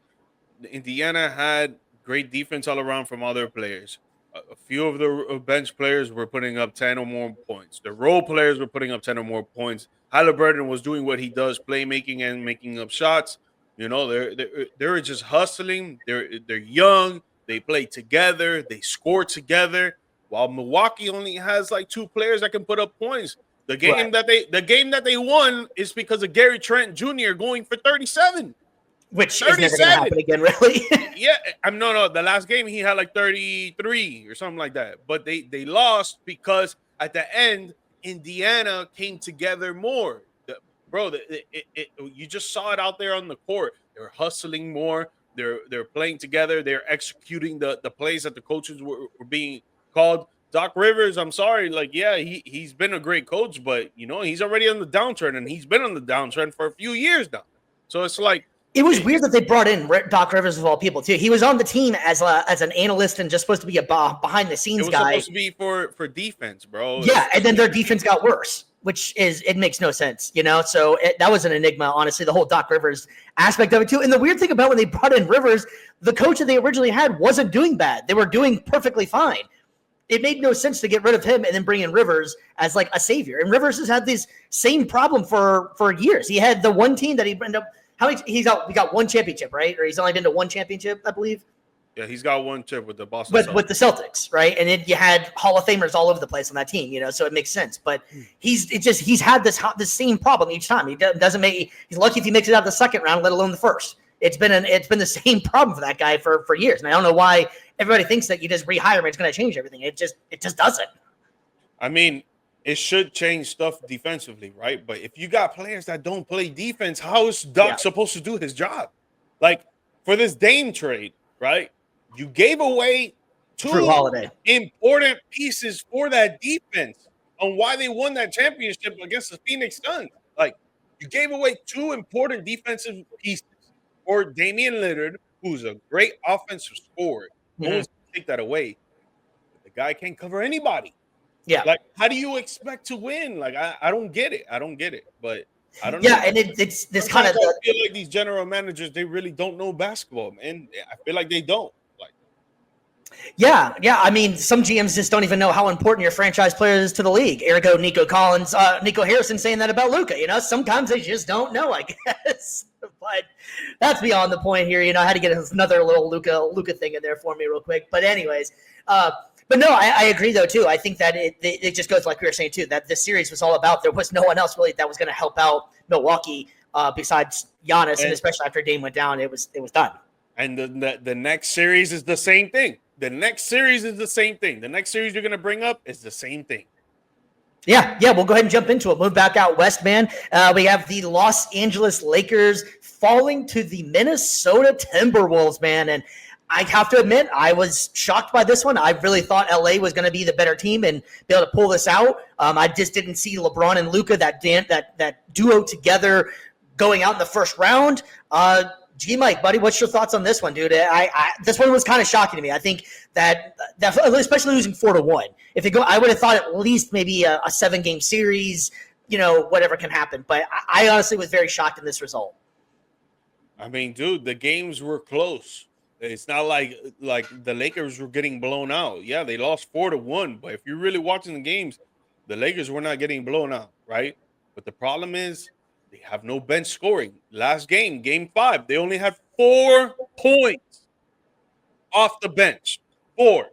Indiana had great defense all around from all their players. A few of the bench players were putting up 10 or more points. The role players were putting up 10 or more points. Halliburton was doing what he does, playmaking and making up shots. They're just hustling. They're young. They play together. They score together. While Milwaukee only has like 2 players that can put up points. The game that they won is because of Gary Trent Jr. going for 37. Which is never going to happen again, really. Yeah, no. The last game he had like 33 or something like that. But they lost because at the end Indiana came together more. You just saw it out there on the court. They're hustling more. They're playing together. They're executing the plays that the coaches were being called. Doc Rivers, I'm sorry, he's been a great coach, but he's already on the downtrend, and he's been on the downtrend for a few years now. So it's like it was weird that they brought in Doc Rivers of all people too. He was on the team as an analyst and just supposed to be a behind the scenes guy. It was supposed to be for defense, bro. Yeah, and then their defense got worse, which it makes no sense, So that was an enigma, honestly, the whole Doc Rivers aspect of it too. And the weird thing about when they brought in Rivers, the coach that they originally had wasn't doing bad. They were doing perfectly fine. It made no sense to get rid of him and then bring in Rivers as like a savior. And Rivers has had this same problem for years. He had the one team that he ended up. We got one championship, right? Or he's only been to one championship, I believe. Yeah, he's got one chip with the Boston Celtics. With the Celtics, right? And then you had Hall of Famers all over the place on that team, so it makes sense. But he's had this same problem each time. He's lucky if he makes it out of the second round, let alone the first. It's been the same problem for that guy for years. And I don't know why everybody thinks that you just rehire him, it's going to change everything. It just doesn't. I mean, it should change stuff defensively, right? But if you got players that don't play defense, how is Doc supposed to do his job? Like for this Dame trade, right? You gave away 2 important pieces for that defense. on why they won that championship against the Phoenix Suns. Like, you gave away 2 important defensive pieces for Damian Lillard, who's a great offensive scorer. No one's going to take that away. But the guy can't cover anybody. Yeah. Like, how do you expect to win? Like, I don't get it. I don't get it. But I don't know. Yeah, and it's this kind of. I feel like these general managers, they really don't know basketball, man. I feel like they don't. Like, yeah. I mean, some GMs just don't even know how important your franchise player is to the league. Ergo, Nico Harrison saying that about Luka. You know, sometimes they just don't know, I guess. But that's beyond the point here. You know, I had to get another little Luka thing in there for me real quick. But anyways, but no, I agree though too. I think that it just goes like we were saying too, that this series was all about there was no one else really that was going to help out Milwaukee besides Giannis, and especially after Dame went down, it was done. And the next series is the same thing. The next series is the same thing. The next series you're going to bring up is the same thing. Yeah, we'll go ahead and jump into it. Move back out west, man. We have the Los Angeles Lakers falling to the Minnesota Timberwolves, man. And I have to admit, I was shocked by this one. I really thought LA was going to be the better team and be able to pull this out. I just didn't see LeBron and Luka, that duo together going out in the first round. G Mike, buddy, what's your thoughts on this one, dude? This one was kind of shocking to me. I think that especially losing 4-1. If it go, I would have thought at least maybe a 7-game series. You know, whatever can happen. But I honestly was very shocked in this result. I mean, dude, the games were close. It's not like the Lakers were getting blown out. Yeah, they lost 4-1. But if you're really watching the games, the Lakers were not getting blown out, right? But the problem is, they have no bench scoring. Last game, game 5, they only had 4 points off the bench. 4.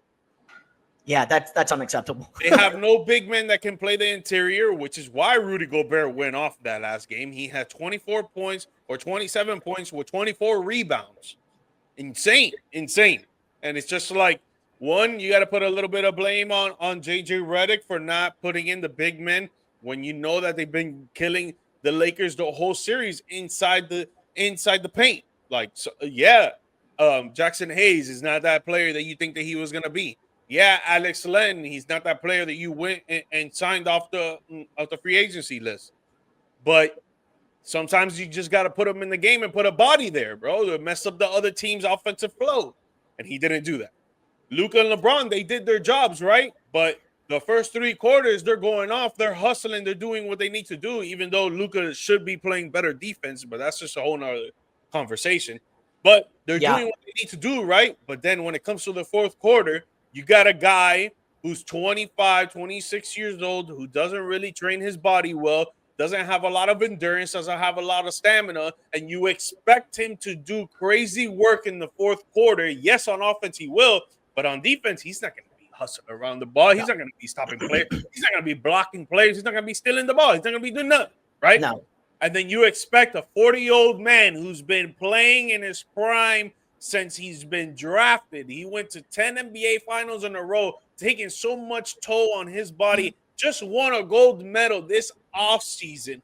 Yeah, that's unacceptable. They have no big men that can play the interior, which is why Rudy Gobert went off that last game. He had 24 points or 27 points with 24 rebounds. Insane. And it's just like, one, you got to put a little bit of blame on JJ Redick for not putting in the big men when you know that they've been killing the Lakers the whole series inside the paint. Like, so, yeah, Jackson Hayes is not that player that you think that he was going to be. Yeah, Alex Len, he's not that player that you went and signed off the free agency list. But sometimes you just got to put him in the game and put a body there, bro, to mess up the other team's offensive flow. And he didn't do that. Luka and LeBron, they did their jobs, right? But the first 3 quarters, they're going off. They're hustling. They're doing what they need to do, even though Luka should be playing better defense. But that's just a whole nother conversation. But they're doing what they need to do, right? But then when it comes to the fourth quarter, you got a guy who's 25, 26 years old, who doesn't really train his body well, doesn't have a lot of endurance, doesn't have a lot of stamina, and you expect him to do crazy work in the fourth quarter. Yes, on offense he will, but on defense, he's not going to be hustling around the ball. He's not going to be stopping players. He's not going to be blocking players. He's not going to be stealing the ball. He's not going to be doing nothing, right? No. And then you expect a 40-year-old man who's been playing in his prime since he's been drafted. He went to 10 NBA finals in a row, taking so much toll on his body, just won a gold medal this offseason.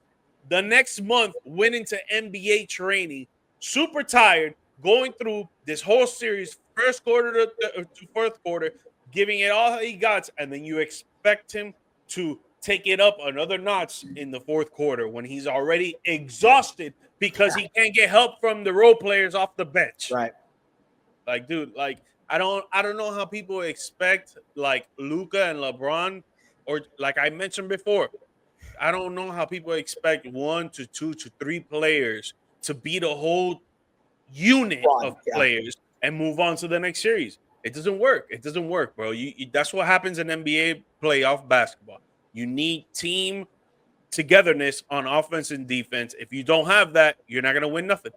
The next month, went into NBA training, super tired, going through this whole series, first quarter to fourth quarter, giving it all he got, and then you expect him to take it up another notch in the fourth quarter when he's already exhausted because he can't get help from the role players off the bench. Right. Like, dude, like I don't know how people expect like Luka and LeBron, or like I mentioned before, I don't know how people expect 1 to 2 to 3 players to beat a whole unit of players and move on to the next series. It doesn't work. It doesn't work, bro. That's what happens in NBA playoff basketball. You need team togetherness on offense and defense. If you don't have that, you're not going to win nothing.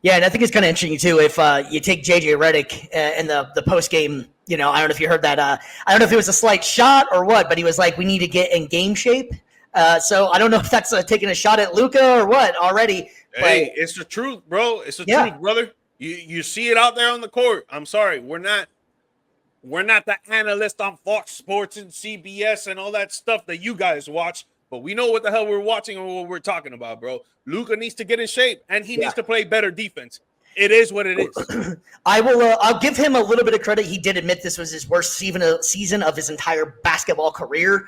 Yeah, and I think it's kind of interesting, too, if you take JJ Redick in the post-game, you know, I don't know if you heard that. I don't know if it was a slight shot or what, but he was like, we need to get in game shape. So I don't know if that's taking a shot at Luka or what already. Hey, it's the truth, bro. It's the truth, brother. You see it out there on the court. I'm sorry. We're not the analyst on Fox Sports and CBS and all that stuff that you guys watch, but we know what the hell we're watching and what we're talking about, bro. Luka needs to get in shape, and he needs to play better defense. It is what it is. I will. I'll give him a little bit of credit. He did admit this was his worst season of his entire basketball career.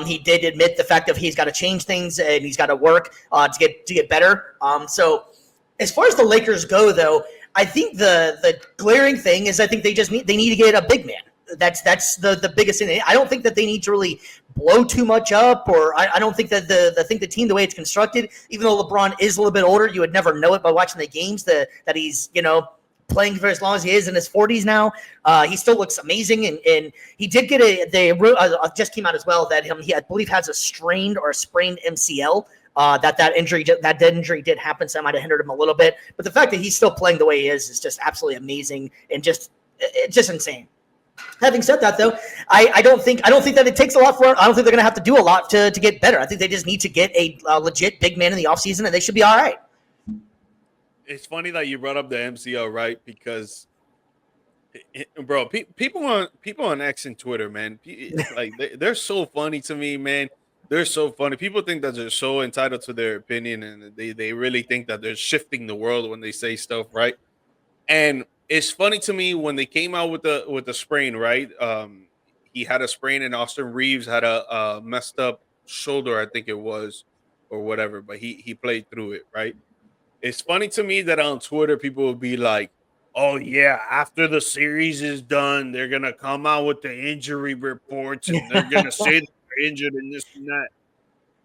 He did admit the fact that he's got to change things and he's got to work to get better. So as far as the Lakers go, though, I think the glaring thing is I think they need to get a big man. That's the biggest thing. I don't think that they need to really blow too much up, or I don't think that the team, the way it's constructed, even though LeBron is a little bit older, you would never know it by watching the games that he's, playing for as long as he is in his 40s now. He still looks amazing, and he did get just came out as well that he I believe has a sprained MCL. That injury did happen, so that might have hindered him a little bit. But the fact that he's still playing the way he is just absolutely amazing and it's just insane. Having said that, though, I don't think that it takes a lot for it. I don't think they're going to have to do a lot to get better. I think they just need to get a legit big man in the offseason, and they should be all right. It's funny that you brought up the MCL, right? Because, bro, people on X and Twitter, man, like they're so funny to me, man. They're so funny. People think that they're so entitled to their opinion, and they really think that they're shifting the world when they say stuff, right? And it's funny to me when they came out with the sprain, right? He had a sprain, and Austin Reeves had a messed up shoulder, I think it was, or whatever. But he played through it, right? It's funny to me that on Twitter people will be like, "Oh yeah, after the series is done, they're gonna come out with the injury reports, and they're gonna say they're injured and this and that."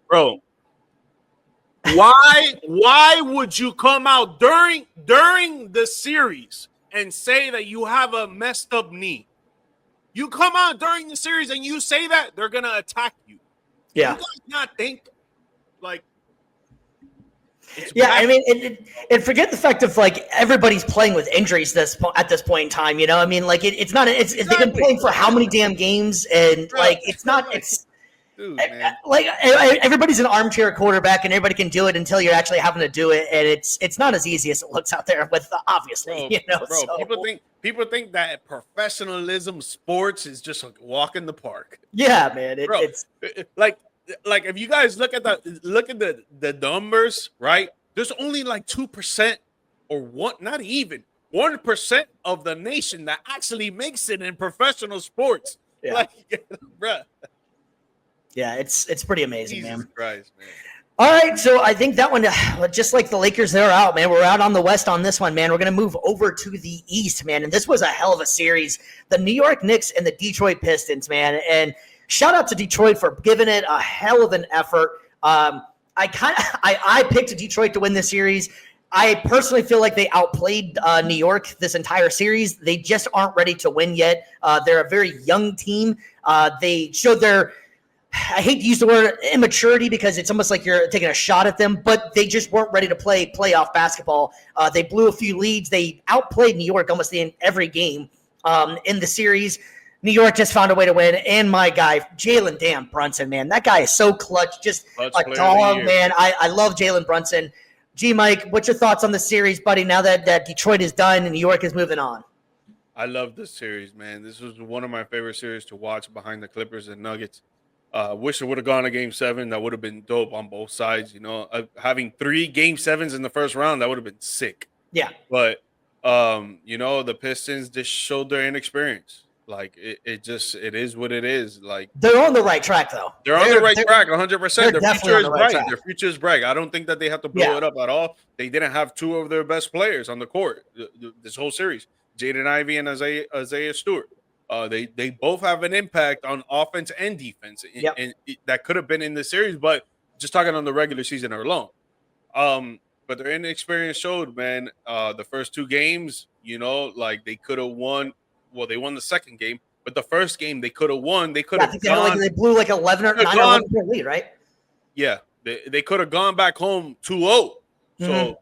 Bro, why would you come out during the series and say that you have a messed up knee? You come out during the series and you say that, they're gonna attack you. Yeah. You guys not think like yeah, I mean, and forget the fact of like everybody's playing with injuries at this point in time. I mean, like it's not. They've been playing for how many damn games, and like it's not. It's dude, man. Like everybody's an armchair quarterback, and everybody can do it until you're actually having to do it, and it's not as easy as it looks out there. With obviously, bro, so. people think that professionalism sports is just a walk in the park. Yeah, man, it's like if you guys look at the numbers, right? There's only like 2% or not even 1% of the nation that actually makes it in professional sports. Yeah. Like, bruh. Yeah, it's pretty amazing, Jesus man. Christ, man. All right, so I think that one, just like the Lakers, they're out, man. We're out on the West on this one, man. We're going to move over to the East, man. And this was a hell of a series. The New York Knicks and the Detroit Pistons, man. And shout out to Detroit for giving it a hell of an effort. I picked Detroit to win this series. I personally feel like they outplayed New York this entire series. They just aren't ready to win yet. They're a very young team. They showed their, I hate to use the word immaturity because it's almost like you're taking a shot at them, but they just weren't ready to play playoff basketball. They blew a few leads. They outplayed New York almost in every game in the series. New York just found a way to win, and my guy, Jalen Brunson, man. That guy is so clutch, just a dog, man. I love Jalen Brunson. Mike, what's your thoughts on the series, buddy, now that Detroit is done and New York is moving on? I love this series, man. This was one of my favorite series to watch behind the Clippers and Nuggets. Wish it would have gone to Game 7. That would have been dope on both sides. Having 3 Game 7s in the first round, that would have been sick. Yeah. But, the Pistons just showed their inexperience. Like, it is what it is. Like, they're on the right track, though. They're on the right track, 100%. Their future is bright. Track. Their future is bright. I don't think that they have to blow it up at all. They didn't have 2 of their best players on the court this whole series, Jaden Ivey and Isaiah Stewart. They both have an impact on offense and defense, and that could have been in the series, but just talking on the regular season alone. But their inexperience showed, man. The first 2 games, like they could have won. Well, they won the second game, but the first game they could have won. They could have gone. They blew like 11 or 9 or 11 lead, right? Yeah, they could have gone back home 2-0. So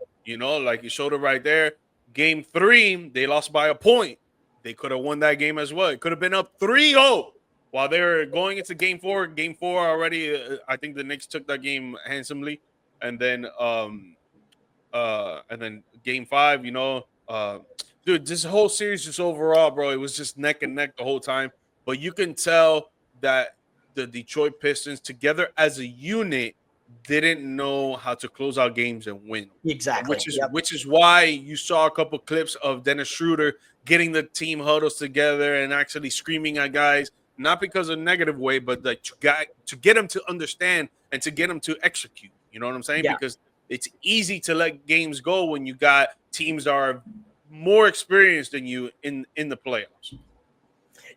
like you showed it right there. Game 3, they lost by a point. They could have won that game as well. It could have been up 3-0 while they were going into Game 4. Game 4 already, I think the Knicks took that game handsomely, and then Game 5, dude, this whole series just overall, bro, it was just neck and neck the whole time. But you can tell that the Detroit Pistons together as a unit didn't know how to close out games and win. Exactly. Which is why you saw a couple clips of Dennis Schroeder getting the team huddles together and actually screaming at guys, not because of a negative way, but like to get them to understand and to get them to execute. You know what I'm saying? Yeah. Because it's easy to let games go when you got teams that are more experienced than you in the playoffs.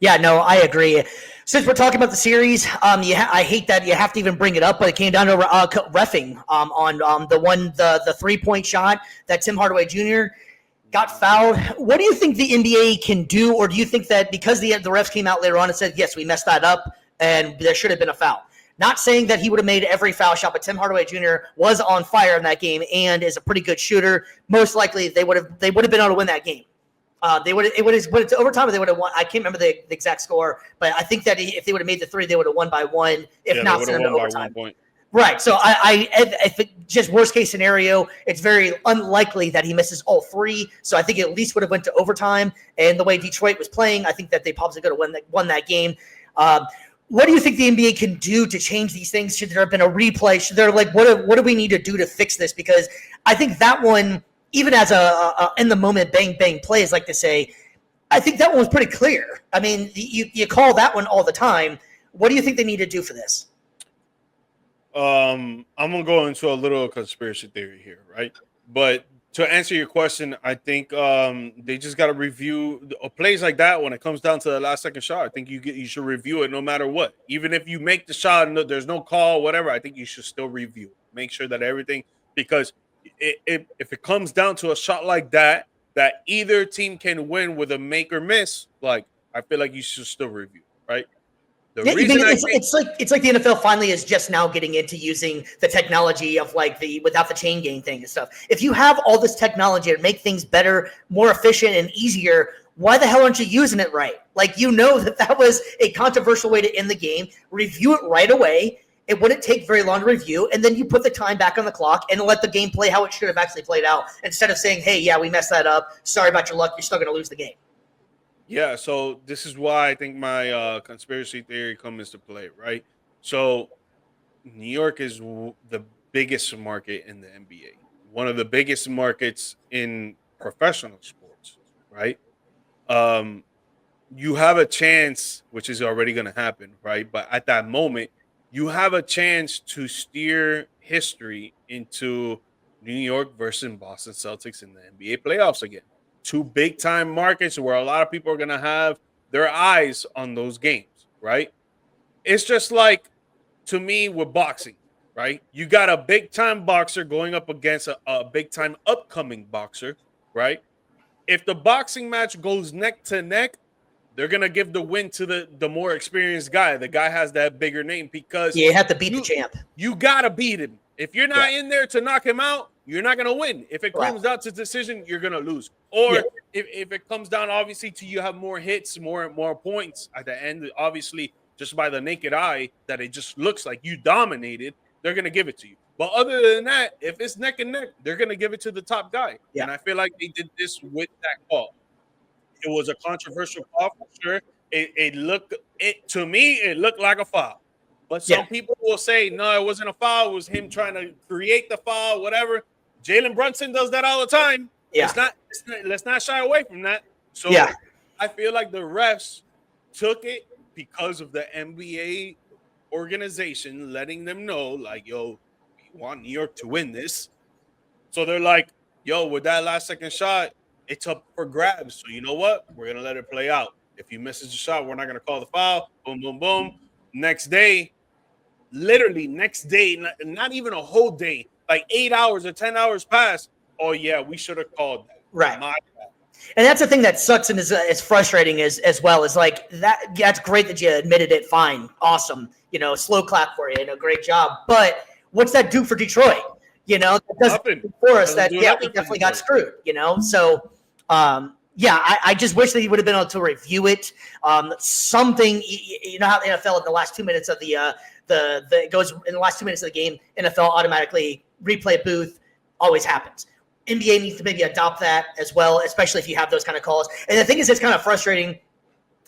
Yeah, no, I agree. Since we're talking about the series, I hate that you have to even bring it up, but it came down to reffing on the 3-point shot that Tim Hardaway Jr. got fouled. What do you think the NBA can do, or do you think that because the refs came out later on and said, yes, we messed that up and there should have been a foul? Not saying that he would have made every foul shot, but Tim Hardaway Jr. was on fire in that game and is a pretty good shooter. Most likely, they would have been able to win that game. It would have overtime. They would have won. I can't remember the exact score, but I think that if they would have made the 3, they would have won by 1. If not, sent them to overtime. Right. So if it, just worst case scenario, it's very unlikely that he misses all 3. So I think it at least would have went to overtime. And the way Detroit was playing, I think that they probably could have won that game. What do you think the NBA can do to change these things? Should there have been a replay? Should there what do we need to do to fix this? Because I think that one, even as a in the moment bang bang play, as like to say, I think that one was pretty clear. I mean, you call that one all the time. What do you think they need to do for this? I'm gonna go into a little conspiracy theory here, right? But to answer your question, I think they just got to review plays like that when it comes down to the last second shot. I think you should review it no matter what. Even if you make the shot and there's no call, whatever, I think you should still review it. Make sure that everything, because if it comes down to a shot like that either team can win with a make or miss, like I feel like you should still review, right? It's like the NFL finally is just now getting into using the technology of like without the chain gang thing and stuff. If you have all this technology to make things better, more efficient, and easier, why the hell aren't you using it right? Like, you know that was a controversial way to end the game. Review it right away. It wouldn't take very long to review, and then you put the time back on the clock and let the game play how it should have actually played out, instead of saying, hey, yeah, we messed that up. Sorry about your luck. You're still going to lose the game. Yeah, so this is why I think my conspiracy theory comes into play, right? So New York is the biggest market in the NBA, one of the biggest markets in professional sports, right? You have a chance, which is already going to happen, right? But at that moment, you have a chance to steer history into New York versus Boston Celtics in the NBA playoffs again. 2 big-time markets where a lot of people are going to have their eyes on those games, right? It's just like, to me, with boxing, right? You got a big-time boxer going up against a big-time upcoming boxer, right? If the boxing match goes neck to neck, they're going to give the win to the more experienced guy. The guy has that bigger name because you have to beat the champ. You got to beat him. If you're not in there to knock him out, you're not going to win. If it comes down to decision, you're going to lose. Or if it comes down, obviously, to you have more hits, more points at the end, obviously, just by the naked eye, that it just looks like you dominated, they're going to give it to you. But other than that, if it's neck and neck, they're going to give it to the top guy. Yeah. And I feel like they did this with that call. It was a controversial call for sure. To me, it looked like a foul. But some people will say, no, it wasn't a foul. It was him trying to create the foul, whatever. Jalen Brunson does that all the time. Yeah. Let's not shy away from that. So I feel like the refs took it because of the NBA organization letting them know, like, yo, we want New York to win this. So they're like, yo, with that last second shot, it's up for grabs. So you know what? We're going to let it play out. If he misses the shot, we're not going to call the foul. Boom, boom, boom. Literally next day, not even a whole day, like 8 hours or 10 hours pass. Oh, yeah, we should have called that. Right. And that's the thing that sucks and is frustrating as well. Is like that's great that you admitted it. Fine. Awesome. Slow clap for you. Great job. But what's that do for Detroit? That doesn't for us that, we definitely got screwed, So, I just wish that he would have been able to review it. Something, you know how the NFL in the last 2 minutes of it goes in the last 2 minutes of the game, NFL automatically replay booth always happens. NBA needs to maybe adopt that as well, especially if you have those kind of calls. And the thing is, it's kind of frustrating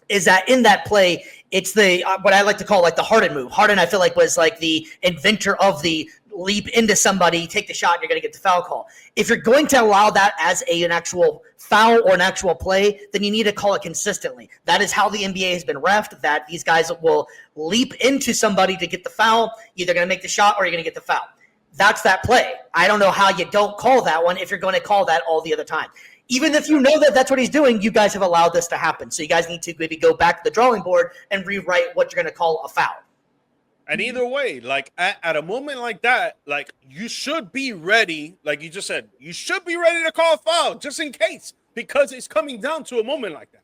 is that in that play, it's the what I like to call like the Harden move. Harden, I feel like, was like the inventor of the leap into somebody, take the shot, you're going to get the foul call. If you're going to allow that as an actual foul or an actual play, then you need to call it consistently. That is how the NBA has been reffed, that these guys will leap into somebody to get the foul. Either going to make the shot or you're going to get the foul. That's that play. I don't know how you don't call that one if you're going to call that all the other time. Even if you know that that's what he's doing, you guys have allowed this to happen. So you guys need to maybe go back to the drawing board and rewrite what you're going to call a foul. And either way, like at a moment like that, like you should be ready, like you just said, you should be ready to call a foul just in case, because it's coming down to a moment like that.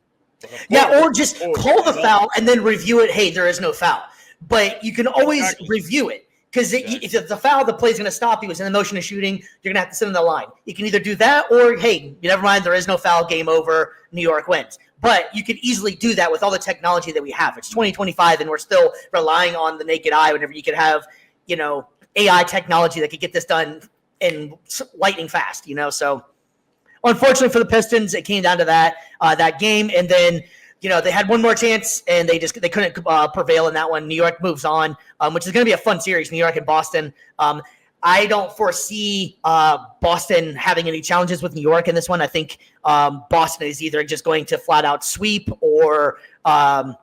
Or just call the foul and then review it. Hey, there is no foul. But you can always review it. Because if it's a foul, the play's going to stop. He was in the motion of shooting. You're going to have to sit on the line. You can either do that or, hey, never mind, there is no foul, game over, New York wins. But you can easily do that with all the technology that we have. It's 2025, and we're still relying on the naked eye whenever you could have, AI technology that could get this done in lightning fast, So unfortunately for the Pistons, it came down to that game. And then they had one more chance, and they couldn't prevail in that one. New York moves on, which is going to be a fun series, New York and Boston. I don't foresee Boston having any challenges with New York in this one. I think Boston is either just going to flat out sweep or New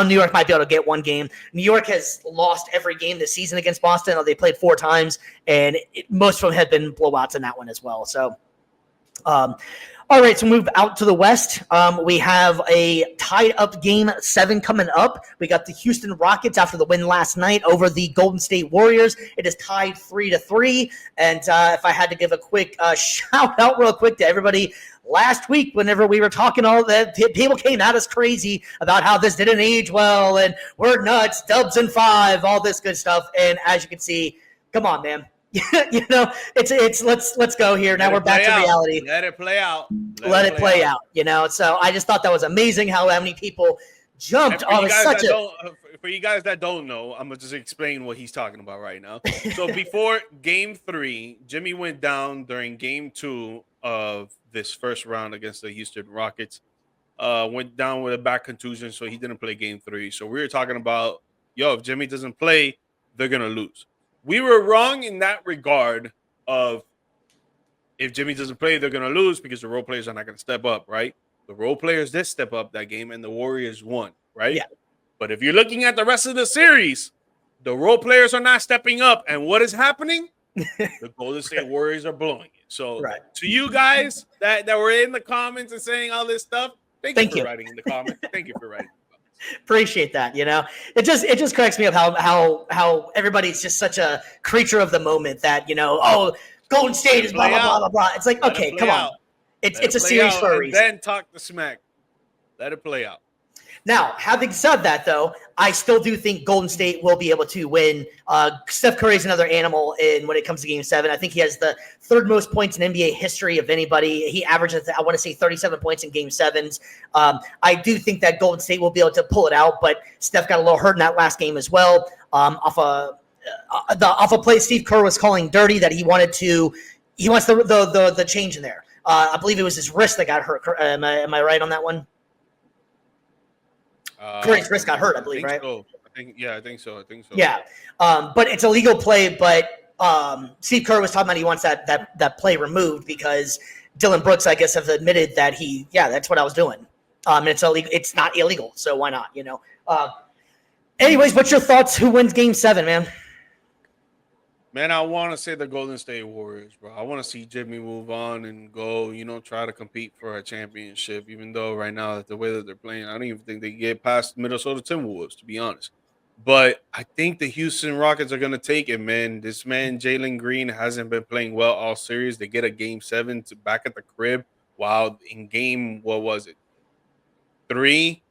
York might be able to get one game. New York has lost every game this season against Boston. They played 4 times, and most of them have been blowouts in that one as well. So, all right, so move out to the West. We have a tied-up Game 7 coming up. We got the Houston Rockets after the win last night over the Golden State Warriors. It is tied 3-3. And if I had to give a quick shout-out real quick to everybody, last week whenever we were talking all that, people came at us crazy about how this didn't age well and we're nuts, dubs and 5, all this good stuff. And as you can see, come on, man. It's let's go here. Now we're back to reality. Let it play out. Let it play out. So I just thought that was amazing how many people jumped on for you guys that don't know, I'm gonna just explain what he's talking about right now. So before Game 3, Jimmy went down during Game 2 of this first round against the Houston Rockets. Went down with a back contusion, so he didn't play Game 3. So we were talking about, if Jimmy doesn't play, they're gonna lose. We were wrong in that regard of if Jimmy doesn't play, they're going to lose because the role players are not going to step up, right? The role players did step up that game, and the Warriors won, right? Yeah. But if you're looking at the rest of the series, the role players are not stepping up. And what is happening? The Golden State Warriors are blowing it. So to you guys that were in the comments and saying all this stuff, thank you for writing in the comments. Thank you for writing. Appreciate that. It just cracks me up how everybody's just such a creature of the moment that Golden State is blah blah blah blah blah. It's like, okay, come on, it's a series for a reason. Then talk the smack. Let it play out. Now, having said that, though, I still do think Golden State will be able to win. Steph Curry is another animal when it comes to Game 7. I think he has the 3rd most points in NBA history of anybody. He averages, I want to say, 37 points in Game 7s. I do think that Golden State will be able to pull it out, but Steph got a little hurt in that last game as well. Off a play Steve Kerr was calling dirty that he wants the change in there. I believe it was his wrist that got hurt. Am I right on that one? Curry's wrist got hurt, I believe, right? So. I think so. Yeah, but it's a legal play. But Steve Kerr was talking about he wants that play removed because Dylan Brooks, I guess, have admitted that that's what I was doing. And it's illegal. It's not illegal, so why not? Anyways, what's your thoughts? Who wins Game 7, man? Man, I want to say the Golden State Warriors, bro. I want to see Jimmy move on and go, try to compete for a championship, even though right now, the way that they're playing, I don't even think they get past Minnesota Timberwolves, to be honest. But I think the Houston Rockets are going to take it, man. This man, Jalen Green, hasn't been playing well all series. They get a Game 7 back at the crib, while in game, 3,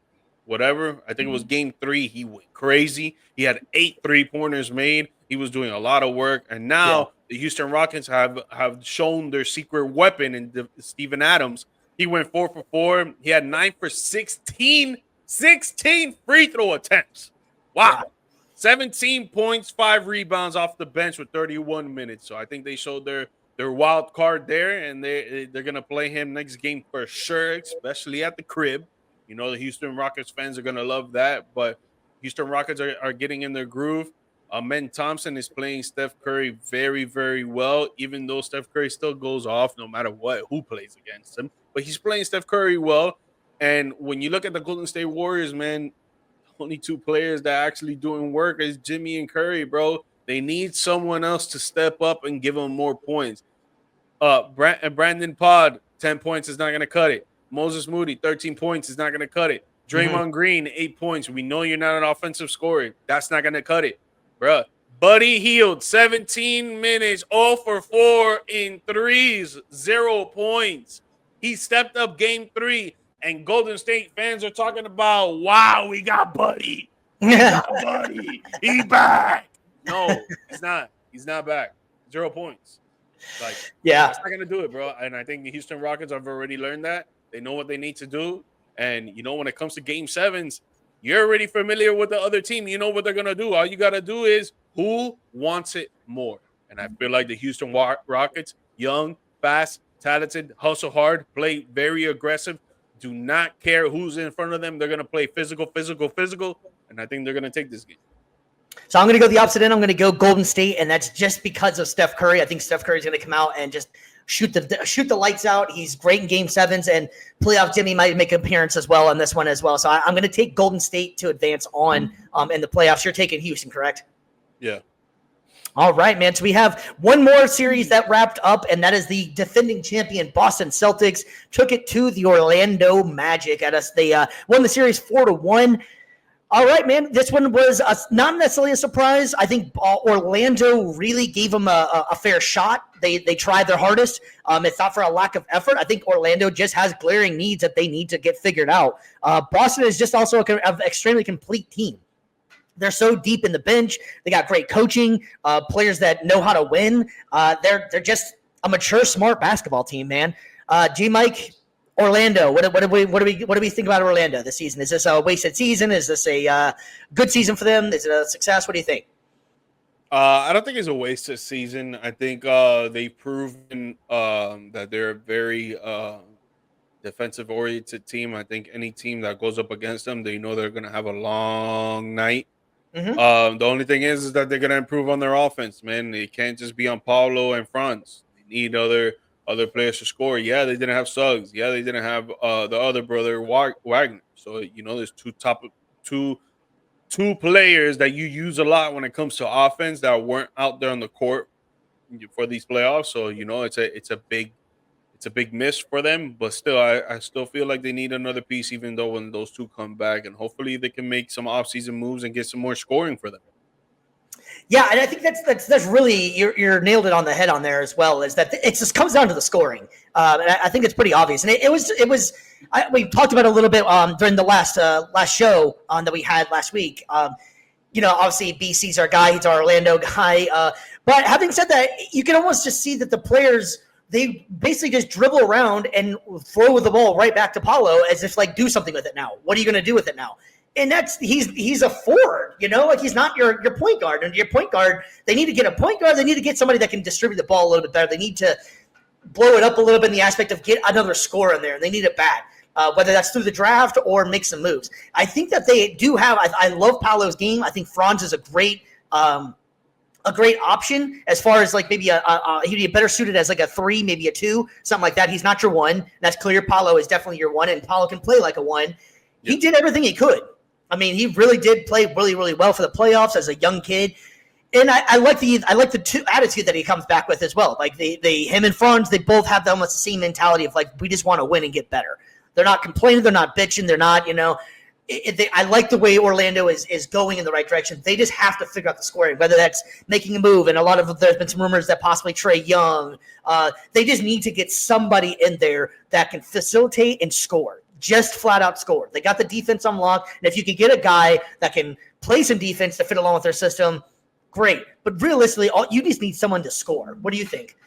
whatever. I think it was Game 3. He went crazy. He had 8 3-pointers made. He was doing a lot of work. And now the Houston Rockets have shown their secret weapon in Steven Adams. He went 4 for 4. He had 9 for 16 free throw attempts. Wow. Yeah. 17 points, 5 rebounds off the bench with 31 minutes. So I think they showed their wild card there, and they're going to play him next game for sure, especially at the crib. The Houston Rockets fans are going to love that. But Houston Rockets are getting in their groove. Men Thompson is playing Steph Curry very, very well, even though Steph Curry still goes off no matter who plays against him. But he's playing Steph Curry well. And when you look at the Golden State Warriors, man, only two players that actually doing work is Jimmy and Curry, bro. They need someone else to step up and give them more points. Brandon Pod, 10 points is not going to cut it. Moses Moody, 13 points is not going to cut it. Draymond Green, 8 points. We know you're not an offensive scorer. That's not going to cut it, bruh. Buddy Hield, 17 minutes, 0 for 4 in threes, 0 points. He stepped up game 3, and Golden State fans are talking about, wow, we got Buddy. We got Buddy. He back. No, he's not. He's not back. 0 points. Like, yeah, that's not going to do it, bro. And I think the Houston Rockets have already learned that. They know what they need to do. And, when it comes to game 7s, you're already familiar with the other team. You know what they're going to do. All you got to do is who wants it more. And I feel like the Houston Rockets, young, fast, talented, hustle hard, play very aggressive, do not care who's in front of them. They're going to play physical. And I think they're going to take this game. So I'm going to go the opposite end. I'm going to go Golden State, and that's just because of Steph Curry. I think Steph Curry is going to come out and just shoot the lights out. He's great in game 7s, and playoff Jimmy might make an appearance as well on this one as well. So I'm going to take Golden State to advance on in the playoffs. You're taking Houston, correct? Yeah. All right, man. So we have one more series that wrapped up, and that is the defending champion Boston Celtics took it to the Orlando Magic. They won the series 4-1. All right, man. This one was not necessarily a surprise. I think Orlando really gave them a fair shot. They tried their hardest. It's not for a lack of effort. I think Orlando just has glaring needs that they need to get figured out. Boston is just also an extremely complete team. They're so deep in the bench. They got great coaching, players that know how to win. They're just a mature, smart basketball team, man. G-Mike, Orlando, what do we think about Orlando this season? Is this a wasted season? Is this a good season for them? Is it a success? What do you think? I don't think it's a wasted season. I think they've proven that they're a very defensive-oriented team. I think any team that goes up against them, they know they're going to have a long night. The only thing is that they're going to improve on their offense, man. They can't just be on Paulo and Franz. They need other players to score. Yeah, they didn't have Suggs. Yeah, they didn't have the other brother, Wagner. So, there's two players that you use a lot when it comes to offense that weren't out there on the court for these playoffs. So, it's a big miss for them. But still, I still feel like they need another piece, even though when those two come back. And hopefully they can make some offseason moves and get some more scoring for them. Yeah, and I think that's really you're nailed it on the head on there as well. Is that it just comes down to the scoring, and I think it's pretty obvious. And we talked about it a little bit during the last show that we had last week. Obviously BC's our guy; he's our Orlando guy. But having said that, you can almost just see that the players, they basically just dribble around and throw the ball right back to Paulo as if do something with it now. What are you going to do with it now? And he's a forward, he's not your point guard. And your point guard, they need to get a point guard. They need to get somebody that can distribute the ball a little bit better. They need to blow it up a little bit in the aspect of get another score in there. They need a bat, whether that's through the draft or make some moves. I think that they do have. I love Paulo's game. I think Franz is a great option as far as maybe he'd be better suited as a 3, maybe a 2, something like that. He's not your 1. That's clear. Paulo is definitely your 1, and Paulo can play like a 1. Yep. He did everything he could. I mean, he really did play really, really well for the playoffs as a young kid. And I like the two attitude that he comes back with as well. Him and Franz, they both have almost the same mentality of we just want to win and get better. They're not complaining. They're not bitching. They're not, I like the way Orlando is going in the right direction. They just have to figure out the scoring, whether that's making a move. And there's been some rumors that possibly Trae Young. They just need to get somebody in there that can facilitate and score. Just flat out score. They got the defense on lock. And if you can get a guy that can play some defense to fit along with their system, great. But realistically, you just need someone to score. What do you think?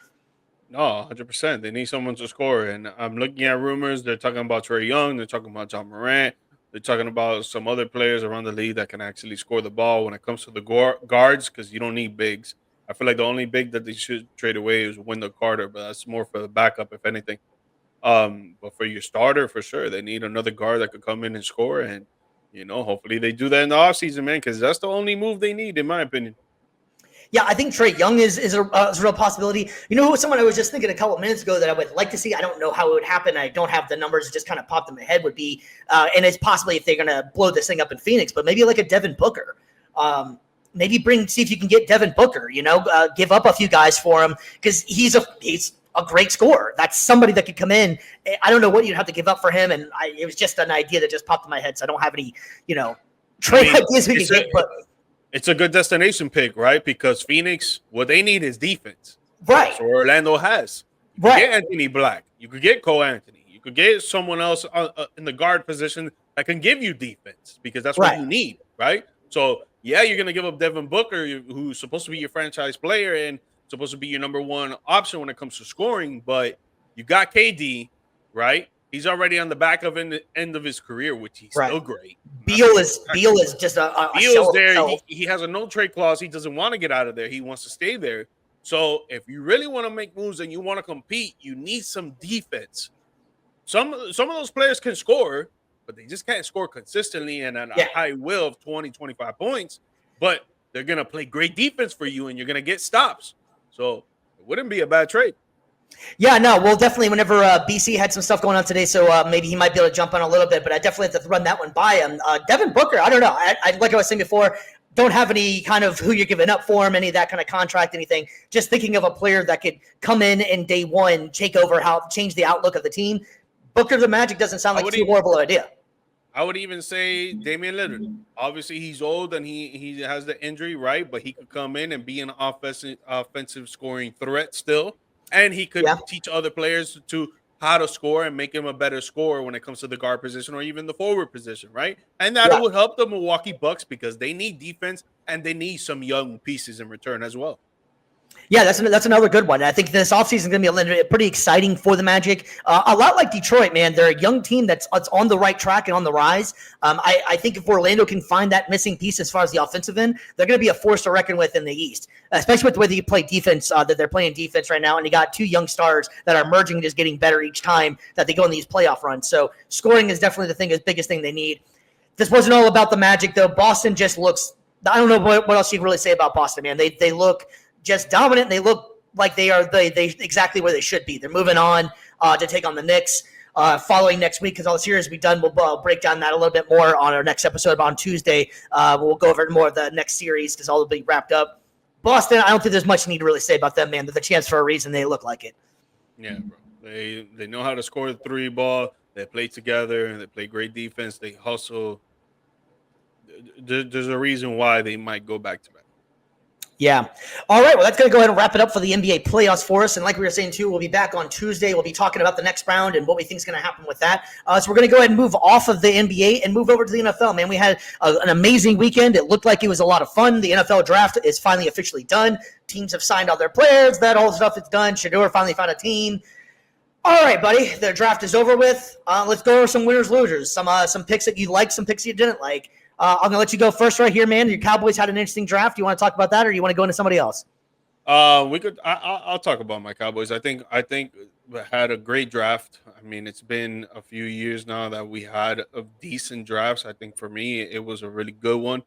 No, 100%. They need someone to score. And I'm looking at rumors. They're talking about Trae Young. They're talking about John Morant. They're talking about some other players around the league that can actually score the ball when it comes to the guards, because you don't need bigs. I feel like the only big that they should trade away is Wendell Carter, but that's more for the backup, if anything. But for your starter, for sure, they need another guard that could come in and score. And, hopefully they do that in the offseason, man, because that's the only move they need, in my opinion. Yeah, I think Trae Young is a real possibility. You know who was someone I was just thinking a couple of minutes ago that I would like to see? I don't know how it would happen. I don't have the numbers. It just kind of popped in my head would be, and it's possibly if they're going to blow this thing up in Phoenix, but maybe like a Devin Booker. Maybe see if you can get Devin Booker, give up a few guys for him because he's a great scorer. That's somebody that could come in. I don't know what you'd have to give up for him. And it was just an idea that just popped in my head. So I don't have any, trade ideas we can get, but it's a good destination pick, right? Because Phoenix, what they need is defense. Right. So Orlando has. You could get Anthony Black. You could get Cole Anthony. You could get someone else in the guard position that can give you defense because that's what you need, right? So, yeah, you're going to give up Devin Booker, who's supposed to be your franchise player and supposed to be your number one option when it comes to scoring, but you got KD, right? He's already on the back of the end of his career, which he's still great. Beal is just a Beal's there. He has a no trade clause. He doesn't want to get out of there. He wants to stay there. So if you really want to make moves and you want to compete, you need some defense. Some of those players can score, but they just can't score consistently and at a high will of 20, 25 points. But they're going to play great defense for you, and you're going to get stops. So it wouldn't be a bad trade. Yeah, no, well, definitely whenever BC had some stuff going on today, so maybe he might be able to jump on a little bit, but I definitely have to run that one by him. Devin Booker, I don't know. I like I was saying before, don't have any kind of who you're giving up for him, any of that kind of contract, anything. Just thinking of a player that could come in day one, take over, change the outlook of the team. Booker the Magic doesn't sound like too horrible idea. I would even say Damian Lillard. Obviously, he's old and he has the injury, right? But he could come in and be an offensive scoring threat still. And he could teach other players to how to score and make him a better scorer when it comes to the guard position or even the forward position, right? And that would help the Milwaukee Bucks because they need defense and they need some young pieces in return as well. Yeah, that's another good one. I think this offseason is going to be pretty exciting for the Magic. A lot like Detroit, man. They're a young team that's on the right track and on the rise. I think if Orlando can find that missing piece as far as the offensive end, they're going to be a force to reckon with in the East, especially with the way that you play defense, that they're playing defense right now. And you got two young stars that are merging, just getting better each time that they go in these playoff runs. So scoring is definitely the biggest thing they need. This wasn't all about the Magic, though. Boston just looks – I don't know what else you can really say about Boston, man. They look – just dominant. They look like they are they exactly where they should be. They're moving on to take on the Knicks following next week because all the series will be done. We'll break down that a little bit more on our next episode on Tuesday. We'll go over more of the next series because all will be wrapped up. Boston, I don't think there's much need to really say about them, man. They're the chance for a reason. They look like it. Yeah, bro. They know how to score the three ball. They play together and they play great defense. They hustle. There's a reason why they might go back to back. Yeah. All right. Well, that's going to go ahead and wrap it up for the NBA playoffs for us. And like we were saying, too, we'll be back on Tuesday. We'll be talking about the next round and what we think is going to happen with that. So we're going to go ahead and move off of the NBA and move over to the NFL, man. We had an amazing weekend. It looked like it was a lot of fun. The NFL draft is finally officially done. Teams have signed all their players. That all stuff is done. Shedeur finally found a team. All right, buddy. The draft is over with. Let's go over some winners, losers, some picks that you liked, some picks you didn't like. I'm going to let you go first right here, man. Your Cowboys had an interesting draft. Do you want to talk about that or do you want to go into somebody else? I'll talk about my Cowboys. I think we had a great draft. I mean, it's been a few years now that we had a decent drafts. I think for me, it was a really good one.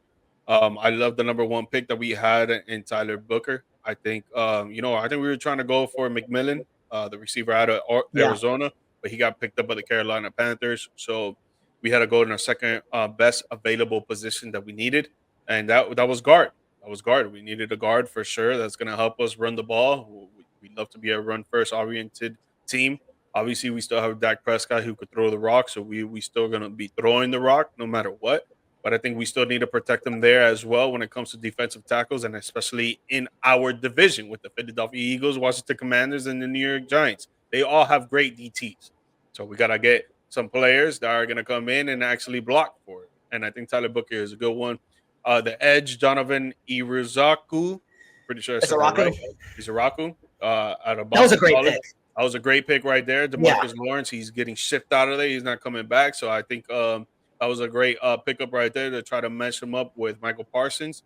I love the number one pick that we had in Tyler Booker. I think, I think we were trying to go for McMillan, the receiver out of Arizona, but he got picked up by the Carolina Panthers. So we had to go in our second best available position that we needed, and that was guard. That was guard. We needed a guard for sure. That's going to help us run the ball. We'd love to be a run-first oriented team. Obviously, we still have Dak Prescott who could throw the rock, so we still going to be throwing the rock no matter what. But I think we still need to protect them there as well when it comes to defensive tackles, and especially in our division with the Philadelphia Eagles, Washington Commanders, and the New York Giants. They all have great DTs. So we got to get some players that are going to come in and actually block for it. And I think Tyler Booker is a good one. The edge, Donovan Iruzaku. Pretty sure it's right. Izaraku. Out of Boston. That was a great pick. That was a great pick right there. DeMarcus Lawrence, he's getting shipped out of there. He's not coming back. So I think that was a great pickup right there to try to match him up with Michael Parsons.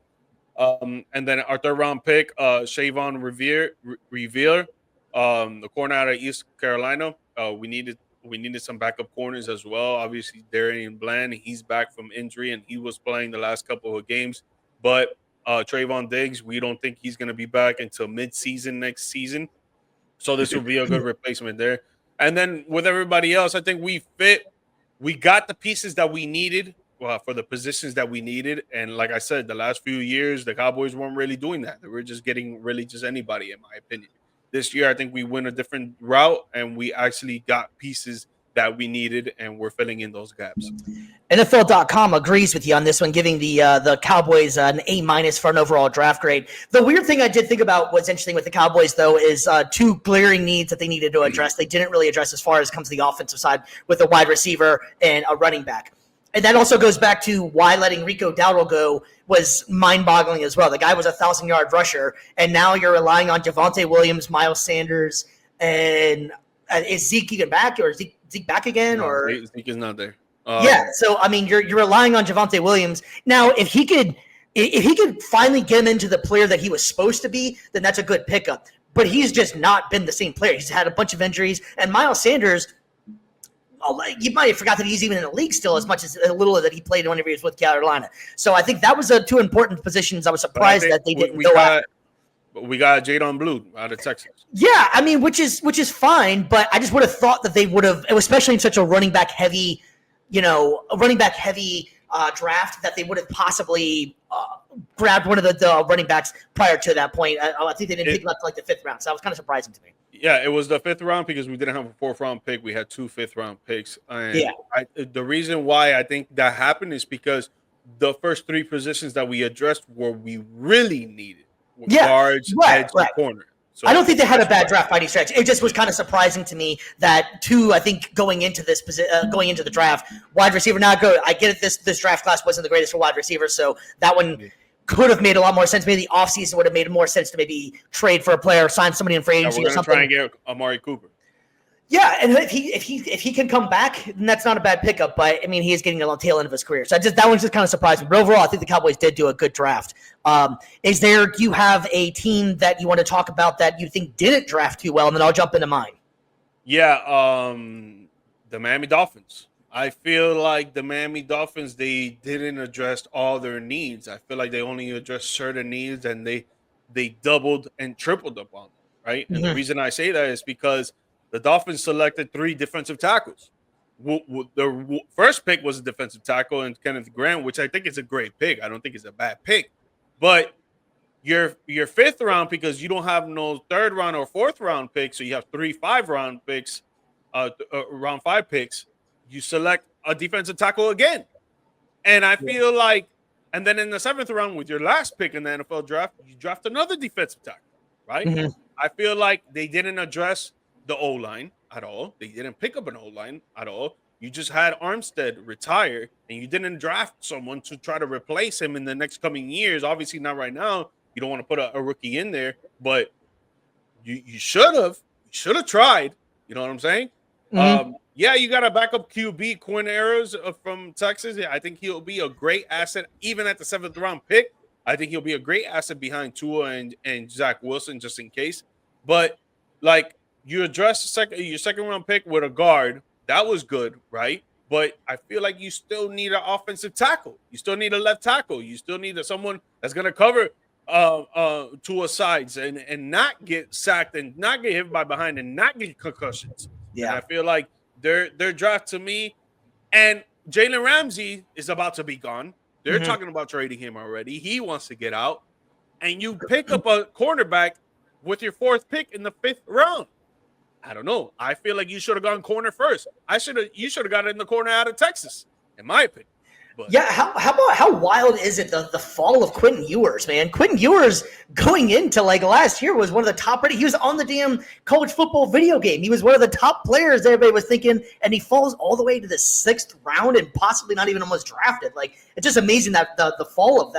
And then our third round pick, Shavon Revere, the corner out of East Carolina. We needed some backup corners as well. Obviously, Darian Bland, he's back from injury, and he was playing the last couple of games. But Trayvon Diggs. We don't think he's going to be back until mid-season next season. So this will be a good replacement there. And then with everybody else, I think we got the pieces that we needed for the positions that we needed. And like I said, the last few years, the Cowboys weren't really doing that. They were just getting really just anybody, in my opinion. This year, I think we went a different route, and we actually got pieces that we needed, and we're filling in those gaps. NFL.com agrees with you on this one, giving the Cowboys an A- for an overall draft grade. The weird thing I did think about what's interesting with the Cowboys, though, is two glaring needs that they needed to address. They didn't really address as far as comes to the offensive side with a wide receiver and a running back. And that also goes back to why letting Rico Dowdle go was mind-boggling as well. The guy was a 1,000-yard rusher, and now you're relying on Javonte Williams, Miles Sanders, and is Zeke even back, or is Zeke back again? No, or Zeke is not there. Yeah, so I mean, you're relying on Javonte Williams now. If he could finally get him into the player that he was supposed to be, then that's a good pickup. But he's just not been the same player. He's had a bunch of injuries, and Miles Sanders, you might have forgot that he's even in the league still, as much as a little that he played whenever he was with Carolina. So I think that was two important positions. I was surprised that they didn't go out. We got Jadon Blue out of Texas. Yeah, I mean, which is fine, but I just would have thought that they would have, especially in such a running back heavy draft, that they would have possibly grabbed one of the running backs prior to that point. I think they didn't pick him up to like the 5th round, so that was kind of surprising to me. Yeah, it was the 5th round because we didn't have a 4th round pick. We had 2 5th round picks. And the reason why I think that happened is because the first 3 positions that we addressed were we really needed. Guards, edge, and corner. So I don't think they had a bad draft by any stretch. It just was kind of surprising to me that 2, I think, going into the draft, wide receiver not good. I get it. This draft class wasn't the greatest for wide receivers, so that one could have made a lot more sense. Maybe the offseason would have made more sense to maybe trade for a player, sign somebody in free agency or something. Try and get Amari Cooper. Yeah, and if he can come back, then that's not a bad pickup. But I mean, he is getting a tail end of his career, so that one's just kind of surprising. But overall, I think the Cowboys did do a good draft. Do you have a team that you want to talk about that you think didn't draft too well, and then I'll jump into mine? Yeah, the Miami Dolphins. I feel like the Miami Dolphins, they didn't address all their needs. I feel like they only addressed certain needs, and they doubled and tripled up on them, right? And the reason I say that is because the Dolphins selected 3 defensive tackles. The first pick was a defensive tackle and Kenneth Grant, which I think is a great pick. I don't think it's a bad pick. But your 5th round, because you don't have no 3rd round or 4th round picks, so you have 3 5-round picks, round 5 picks, you select a defensive tackle again. And I feel like, and then in the 7th round with your last pick in the NFL draft, you draft another defensive tackle, right? I feel like they didn't address the O-line at all. They didn't pick up an O-line at all. You just had Armstead retire, and you didn't draft someone to try to replace him in the next coming years. Obviously, not right now. You don't want to put a rookie in there, but you should have. You should have tried. You know what I'm saying? Yeah, you got a backup QB, Quinn Ewers from Texas. Yeah, I think he'll be a great asset, even at the 7th round pick. I think he'll be a great asset behind Tua and Zach Wilson, just in case. But like, you address your 2nd round pick with a guard. That was good, right? But I feel like you still need an offensive tackle. You still need a left tackle. You still need someone that's going to cover Tua's sides and not get sacked and not get hit by behind and not get concussions. Yeah, and I feel like their draft to me, and Jalen Ramsey is about to be gone. They're talking about trading him already. He wants to get out, and you pick up a cornerback with your 4th pick in the 5th round. I don't know. I feel like you should have gone corner first. You should have got it in the corner out of Texas, in my opinion. But yeah, how wild is it the fall of Quentin Ewers, man? Quentin Ewers going into like last year was one of the top rated. He was on the damn college football video game. He was one of the top players everybody was thinking, and he falls all the way to the 6th round and possibly not even almost drafted. Like, it's just amazing that the fall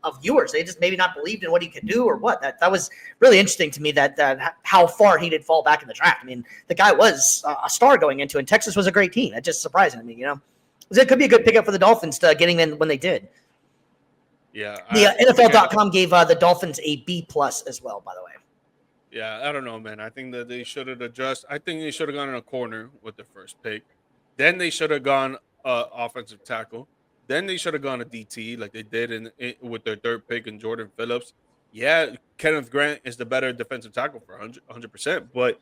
of Ewers. They just maybe not believed in what he could do or what. That was really interesting to me that how far he did fall back in the draft. I mean, the guy was a star going into, and Texas was a great team. That's just surprising to me, you know. It could be a good pickup for the Dolphins to getting in when they did. Yeah. The NFL.com gave the Dolphins a B+ as well, by the way. Yeah, I don't know, man. I think that they should have addressed. I think they should have gone in a corner with the first pick. Then they should have gone offensive tackle. then they should have gone to DT like they did with their third pick and Jordan Phillips. Yeah, Kenneth Grant is the better defensive tackle for 100%, but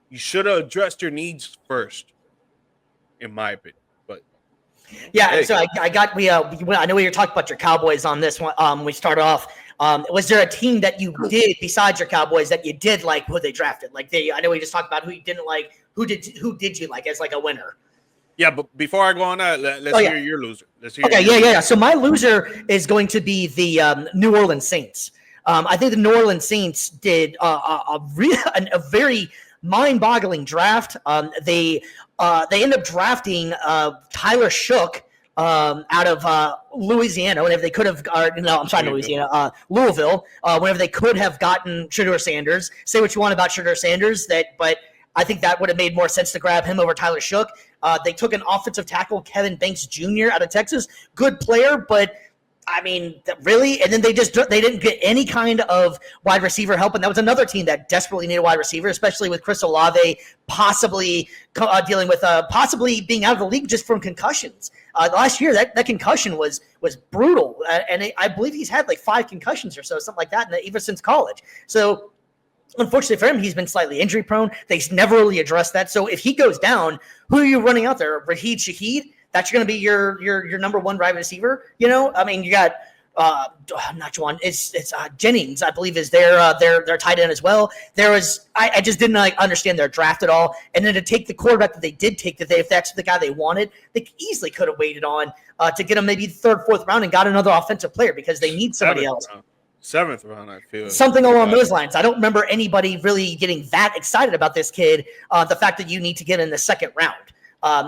you should have addressed your needs first, in my opinion. But yeah, hey. so I know we were talking about your Cowboys on this one. We started off. Was there a team that you did besides your Cowboys that you did like who they drafted? Like I know we just talked about who you didn't like. Who did you like as like a winner? Yeah, but before I go on that, let's hear your loser. So my loser is going to be the New Orleans Saints. I think the New Orleans Saints did a very mind-boggling draft. They ended up drafting Tyler Shook out of Louisiana. Whenever they could have, Louisville. Whenever they could have gotten Shedeur Sanders. Say what you want about Shedeur Sanders, but I think that would have made more sense to grab him over Tyler Shook. They took an offensive tackle, Kevin Banks Jr. out of Texas. Good player, but I mean, really? And then they didn't get any kind of wide receiver help. And that was another team that desperately needed a wide receiver, especially with Chris Olave possibly dealing with possibly being out of the league just from concussions. Last year, that concussion was brutal. And I believe he's had like 5 concussions or so, something like that, even since college. So unfortunately for him, he's been slightly injury prone. They never really addressed that. So if he goes down, who are you running out there? Raheed Shaheed? That's going to be your number one wide receiver. You know, I mean, you got not Juwan. It's Jennings, I believe, is their tight end as well. I just didn't understand their draft at all. And then to take the quarterback that they did take, if that's the guy they wanted, they easily could have waited on to get him maybe third, fourth round and got another offensive player because they need somebody else. 7th round, I feel. Something along those lines. I don't remember anybody really getting that excited about this kid. The fact that you need to get in the second round.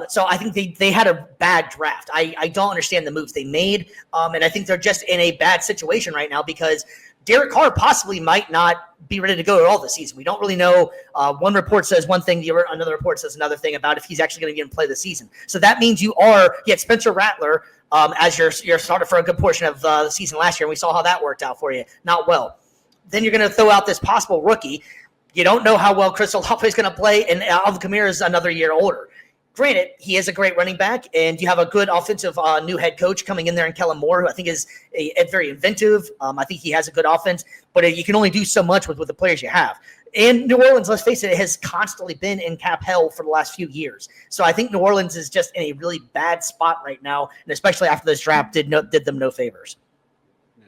So I think they had a bad draft. I don't understand the moves they made. And I think they're just in a bad situation right now because Derek Carr possibly might not be ready to go at all this season. We don't really know. One report says one thing, another report says another thing about if he's actually going to get in play this season. So that means you had Spencer Rattler as your starter for a good portion of the season last year. And we saw how that worked out for you. Not well. Then you're going to throw out this possible rookie. You don't know how well Chris Olave is going to play, and Alvin Kamara is another year older. Granted, he is a great running back, and you have a good offensive new head coach coming in there in Kellen Moore, who I think is very inventive. I think he has a good offense, but you can only do so much with the players you have. And New Orleans, let's face it, has constantly been in cap hell for the last few years. So I think New Orleans is just in a really bad spot right now, and especially after this draft did them no favors.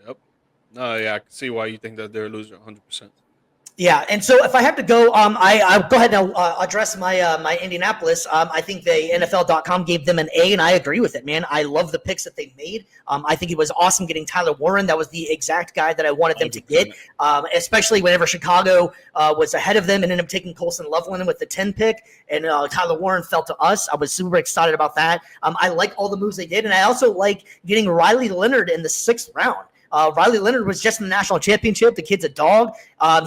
Yep. No, yeah, I can see why you think that they're a loser 100%. Yeah, and so if I have to go, I'll go ahead and address my Indianapolis. I think the NFL.com gave them an A, and I agree with it, man. I love the picks that they made. I think it was awesome getting Tyler Warren. That was the exact guy that I wanted them to get, especially whenever Chicago was ahead of them and ended up taking Colson Loveland with the 10 pick, and Tyler Warren fell to us. I was super excited about that. I like all the moves they did, and I also like getting Riley Leonard in the 6th round. Riley Leonard was just in the national championship. The kid's a dog.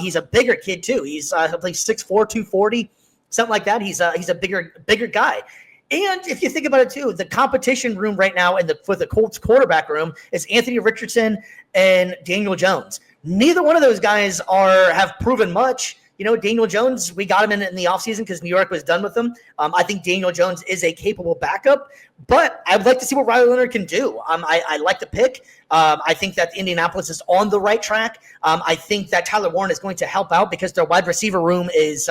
He's a bigger kid too. He's like 6'4", 240, something like that. He's a bigger guy. And if you think about it too, the competition room right now for the Colts quarterback room is Anthony Richardson and Daniel Jones. Neither one of those guys have proven much. You know, Daniel Jones, we got him in the offseason because New York was done with him. I think Daniel Jones is a capable backup, but I would like to see what Riley Leonard can do. I like the pick. I think that Indianapolis is on the right track. I think that Tyler Warren is going to help out because their wide receiver room is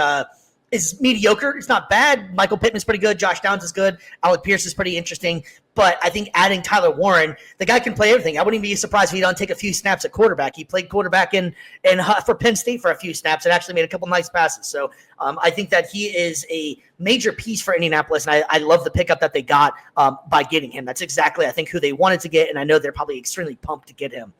mediocre. It's not bad. Michael Pittman's pretty good. Josh Downs is good. Alec Pierce is pretty interesting. But I think adding Tyler Warren, the guy can play everything. I wouldn't even be surprised if he don't take a few snaps at quarterback. He played quarterback for Penn State for a few snaps and actually made a couple nice passes. So I think that he is a major piece for Indianapolis, and I love the pickup that they got by getting him. That's exactly, I think, who they wanted to get, and I know they're probably extremely pumped to get him.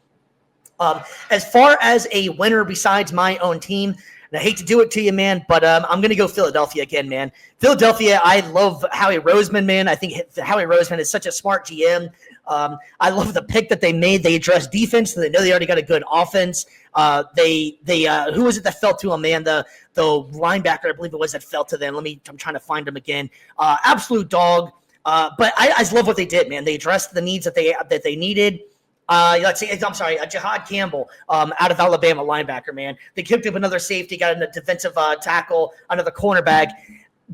As far as a winner besides my own team, and I hate to do it to you, man, but I'm going to go Philadelphia again, man. Philadelphia, I love Howie Roseman, man. I think Howie Roseman is such a smart GM. I love the pick that they made. They addressed defense, so they know they already got a good offense. Who was it that fell to them, man? The linebacker, I believe it was, that fell to them. I'm trying to find them again. Absolute dog. But I just love what they did, man. They addressed the needs that they needed. Jahad Campbell out of Alabama, linebacker, man. They kicked up another safety, got a defensive tackle, another cornerback.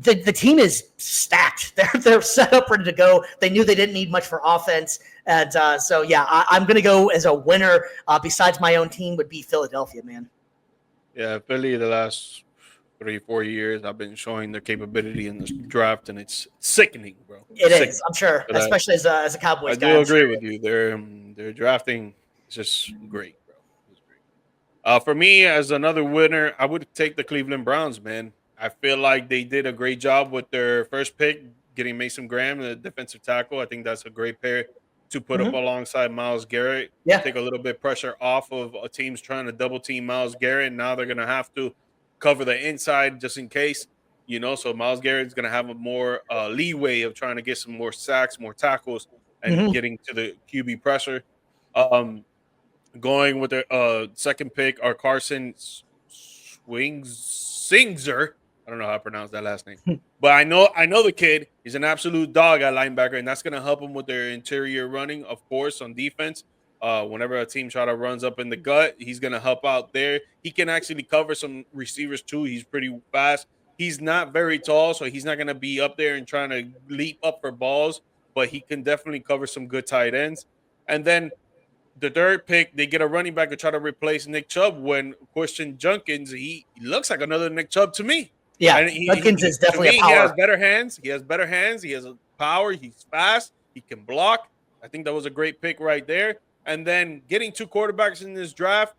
the team is stacked. They're set up, ready to go. They knew they didn't need much for offense. And so, yeah, I'm going to go as a winner. Besides my own team would be Philadelphia, man. Yeah, Philly the last 3-4 years I've been showing their capability in this draft, and it's sickening, bro. It Sickening. is, I'm sure, especially as a Cowboys guy. I do agree with you. Their drafting is just great, bro. It's great. For me, as another winner, I would take the Cleveland Browns, man. I feel like they did a great job with their first pick, getting Mason Graham, the defensive tackle. I think that's a great pair to put up alongside Myles Garrett. Yeah. Take a little bit pressure off of teams trying to double team Myles Garrett. Now they're going to have to cover the inside just in case, so Myles Garrett's going to have a more leeway of trying to get some more sacks, more tackles, and getting to the QB pressure. Going with the second pick are Carson Singzer. I don't know how to pronounce that last name, but I know the kid. He's an absolute dog at linebacker, and that's going to help him with their interior running, of course, on defense. Whenever a team try to runs up in the gut, he's going to help out there. He can actually cover some receivers too. He's pretty fast. He's not very tall, so he's not going to be up there and trying to leap up for balls, but he can definitely cover some good tight ends. And then the third pick, they get a running back to try to replace Nick Chubb when Christian Jenkins, he looks like another Nick Chubb to me. Yeah, Jenkins is definitely a power. He has better hands. He has power. He's fast. He can block. I think that was a great pick right there. And then getting 2 quarterbacks in this draft,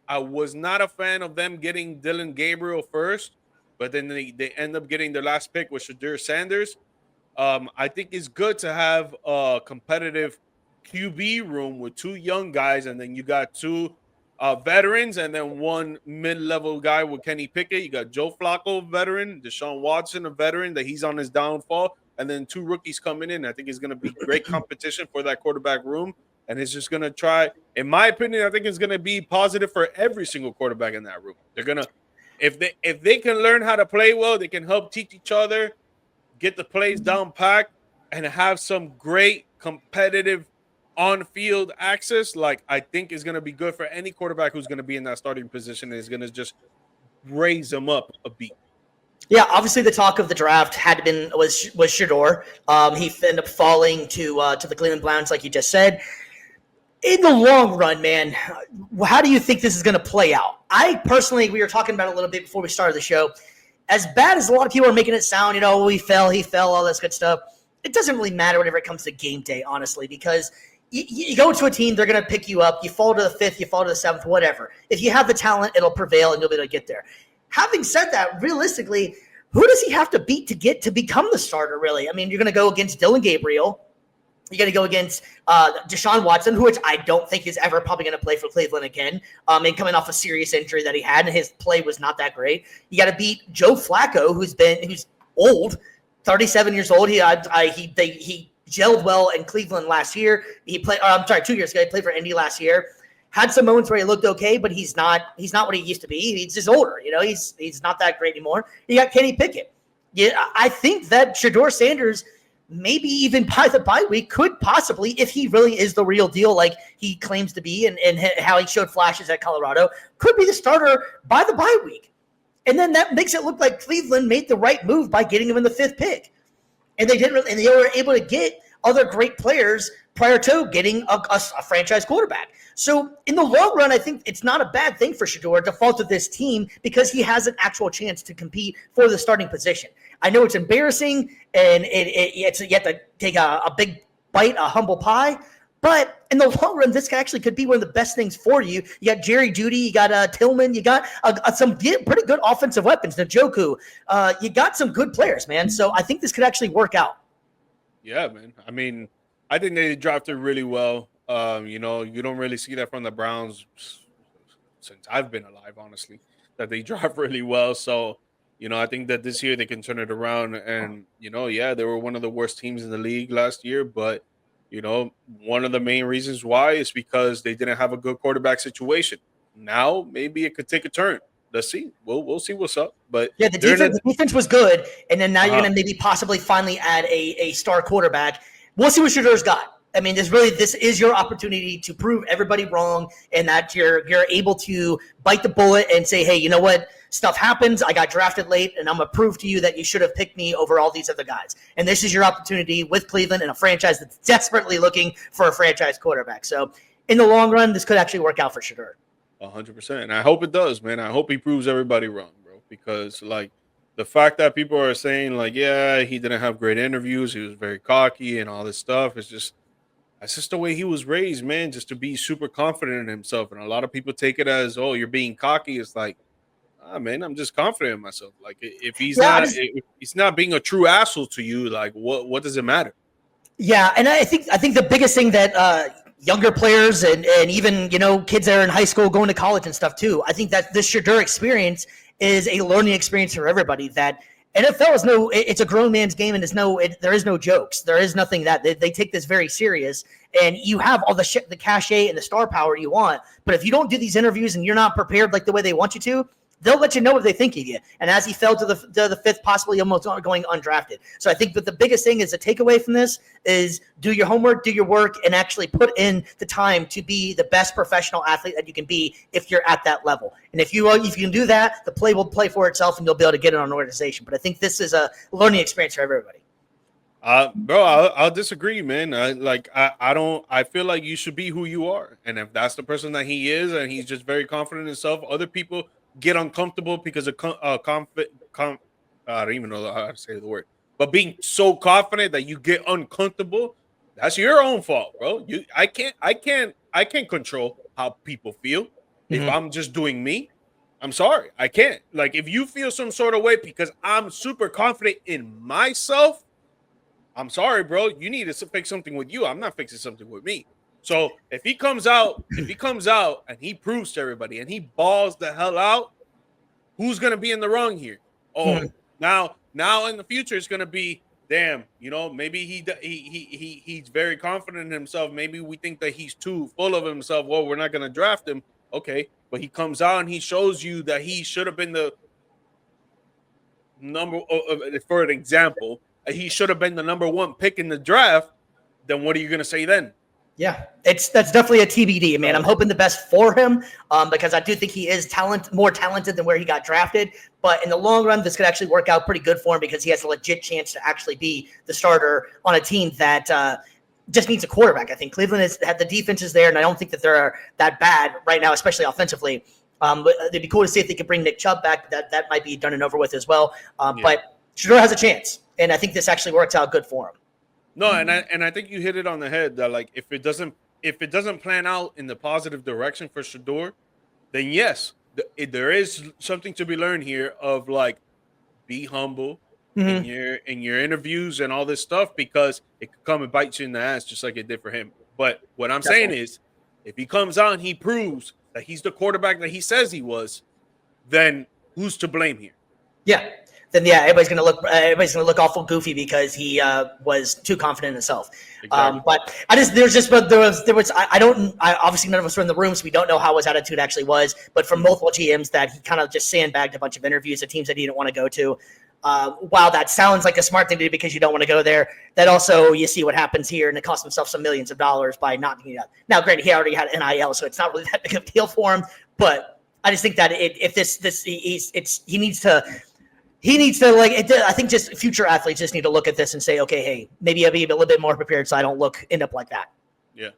I was not a fan of them getting Dylan Gabriel first, but then they end up getting their last pick with Shadur Sanders. I think it's good to have a competitive QB room with 2 young guys, and then you got 2 veterans, and then 1 mid-level guy with Kenny Pickett. You got Joe Flacco, veteran, Deshaun Watson, a veteran that he's on his downfall, and then 2 rookies coming in. I think it's going to be great competition for that quarterback room, and it's just going to try. In my opinion, I think it's going to be positive for every single quarterback in that room. They're going to, if they can learn how to play well, they can help teach each other, get the plays down packed, and have some great competitive on-field access. Like, I think is going to be good for any quarterback who's going to be in that starting position, and is going to just raise them up a beat. Yeah, obviously the talk of the draft was Shedeur. He ended up falling to the Cleveland Browns, like you just said. In the long run, man, how do you think this is going to play out? I personally, we were talking about it a little bit before we started the show. As bad as a lot of people are making it sound, he fell, all this good stuff. It doesn't really matter whenever it comes to game day, honestly, because you go to a team, they're going to pick you up. You fall to the 5th, you fall to the 7th, whatever. If you have the talent, it'll prevail and you'll be able to get there. Having said that, realistically, who does he have to beat to become the starter, really? I mean, you're going to go against Dylan Gabriel. You're going to go against Deshaun Watson, which I don't think is ever probably going to play for Cleveland again. And coming off a serious injury that he had, and his play was not that great. You got to beat Joe Flacco, who's old, 37 years old. He gelled well in Cleveland last year. 2 years ago. He played for Indy last year. Had some moments where he looked okay, but he's not what he used to be. He's just older. He's not that great anymore. You got Kenny Pickett. Yeah, I think that Shedeur Sanders, maybe even by the bye week, could possibly, if he really is the real deal like he claims to be and how he showed flashes at Colorado, could be the starter by the bye week. And then that makes it look like Cleveland made the right move by getting him in the 5th pick. And they didn't, and they were able to get other great players prior to getting a franchise quarterback. So in the long run, I think it's not a bad thing for Shedeur to fall to this team because he has an actual chance to compete for the starting position. I know it's embarrassing, and you have to take a big bite, a humble pie. But in the long run, this could be one of the best things for you. You got Jerry Jeudy, you got Tillman, you got some pretty good offensive weapons. Njoku, you got some good players, man. So I think this could actually work out. Yeah, man. I mean, I think they drafted really well. You don't really see that from the Browns since I've been alive, honestly, that they draft really well. So, I think that this year they can turn it around. And, they were one of the worst teams in the league last year, but one of the main reasons why is because they didn't have a good quarterback situation. Now, maybe it could take a turn. Let's see. We'll see what's up. But yeah, the defense was good, and then now you're going to maybe possibly finally add a star quarterback. We'll see what Shedeur's got. I mean, this is your opportunity to prove everybody wrong, and that you're able to bite the bullet and say, hey, you know what? stuff happens. I got drafted late, and I'm going to prove to you that you should have picked me over all these other guys. And this is your opportunity with Cleveland and a franchise that's desperately looking for a franchise quarterback. So in the long run, this could actually work out for Shedeur. 100%. And I hope it does, man. I hope he proves everybody wrong, bro. Because, like, the fact that people are saying, like, yeah, he didn't have great interviews, he was very cocky and all this stuff, it's just, that's just the way he was raised, man, just to be super confident in himself. And a lot of people take it as, oh, you're being cocky. It's like, man, I'm just confident in myself. Like, if he's not being a true asshole to you, like, what does it matter? Yeah, and I think the biggest thing that younger players and even, kids that are in high school going to college and stuff too, I think that this Shedeur experience is a learning experience for everybody. That NFL is it's a grown man's game, and there is no jokes. There is nothing that they take this very serious, and you have all the cachet and the star power you want. But if you don't do these interviews and you're not prepared like the way they want you to, they'll let you know what they think of you. And as he fell to the fifth, possibly almost going undrafted. So I think that the biggest thing is the takeaway from this is do your homework, do your work, and actually put in the time to be the best professional athlete that you can be if you're at that level. And if you can do that, the play will play for itself, and you'll be able to get it on an organization. But I think this is a learning experience for everybody. Bro, I'll disagree, man. I feel like you should be who you are. And if that's the person that he is, and he's just very confident in himself, other people get uncomfortable because of I don't even know how to say the word, but being so confident that you get uncomfortable, that's your own fault, bro. I can't control how people feel. If I'm just doing me, I'm sorry, I can't. Like, if you feel some sort of way because I'm super confident in myself, I'm sorry, bro. You need to fix something with you. I'm not fixing something with me. So if he comes out and he proves to everybody and he balls the hell out, who's gonna be in the wrong here? Oh, now in the future it's gonna be, damn, maybe he's very confident in himself. Maybe we think that he's too full of himself. Well, we're not gonna draft him. Okay, but he comes out and he shows you that he should have been the number. For an example, he should have been the number one pick in the draft. Then what are you gonna say then? Yeah, that's definitely a TBD, man. I'm hoping the best for him because I do think he is more talented than where he got drafted. But in the long run, this could actually work out pretty good for him because he has a legit chance to actually be the starter on a team that just needs a quarterback. I think Cleveland has had the defenses there, and I don't think that they're that bad right now, especially offensively. But it'd be cool to see if they could bring Nick Chubb back. That might be done and over with as well. But Shedeur has a chance, and I think this actually works out good for him. No, and I think you hit it on the head that, like, if it doesn't plan out in the positive direction for Shedeur, then yes, there is something to be learned here of, like, be humble in your interviews and all this stuff, because it could come and bite you in the ass just like it did for him. But what I'm saying is, if he comes out and he proves that he's the quarterback that he says he was, then who's to blame here? Yeah. Then everybody's gonna look awful goofy because he was too confident in himself. Exactly. But obviously none of us were in the room, so we don't know how his attitude actually was. But from multiple GMs, that he kind of just sandbagged a bunch of interviews at teams that he didn't want to go to. While that sounds like a smart thing to do because you don't want to go there, that also you see what happens here, and it cost himself some millions of dollars by not doing that. Now, granted, he already had NIL, so it's not really that big of a deal for him. But I just think that he needs to I think just future athletes just need to look at this and say, okay, hey, maybe I'll be a little bit more prepared so I don't end up like that. Yeah.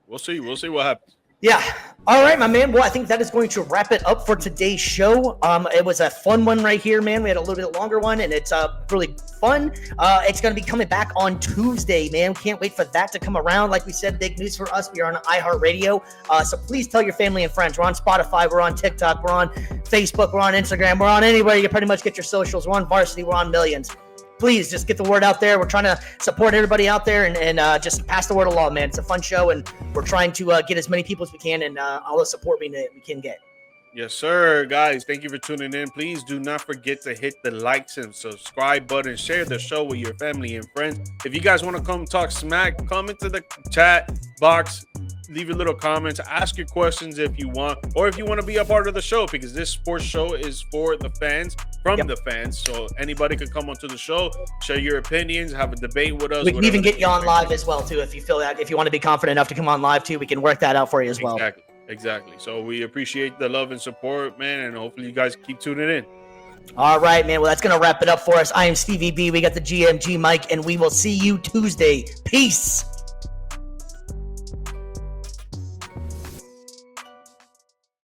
We'll see what happens. Yeah. All right, my man. Well, I think that is going to wrap it up for today's show. It was a fun one right here, man. We had a little bit longer one, and it's really fun. It's going to be coming back on Tuesday, man. Can't wait for that to come around. Like we said, big news for us. We are on iHeartRadio. So please tell your family and friends. We're on Spotify. We're on TikTok. We're on Facebook. We're on Instagram. We're on anywhere you pretty much get your socials. We're on Varsity. We're on Millions. Please just get the word out there. We're trying to support everybody out there and just pass the word along, man. It's a fun show, and we're trying to get as many people as we can and all the support we can get. Yes, sir. Guys, thank you for tuning in. Please do not forget to hit the likes and subscribe button. Share the show with your family and friends. If you guys want to come talk smack, come into the chat box. Leave your little comments. Ask your questions if you want, or if you want to be a part of the show, because this sports show is for the fans, from the fans. So anybody could come onto the show, share your opinions, have a debate with us. We can even get you on live as well, too, if you feel that. If you want to be confident enough to come on live, too, we can work that out for you as well. Exactly. Exactly. So we appreciate the love and support, man, and hopefully you guys keep tuning in. All right, man. Well, that's going to wrap it up for us. I am Stevie B. We got the GMG Mike, and we will see you Tuesday. Peace.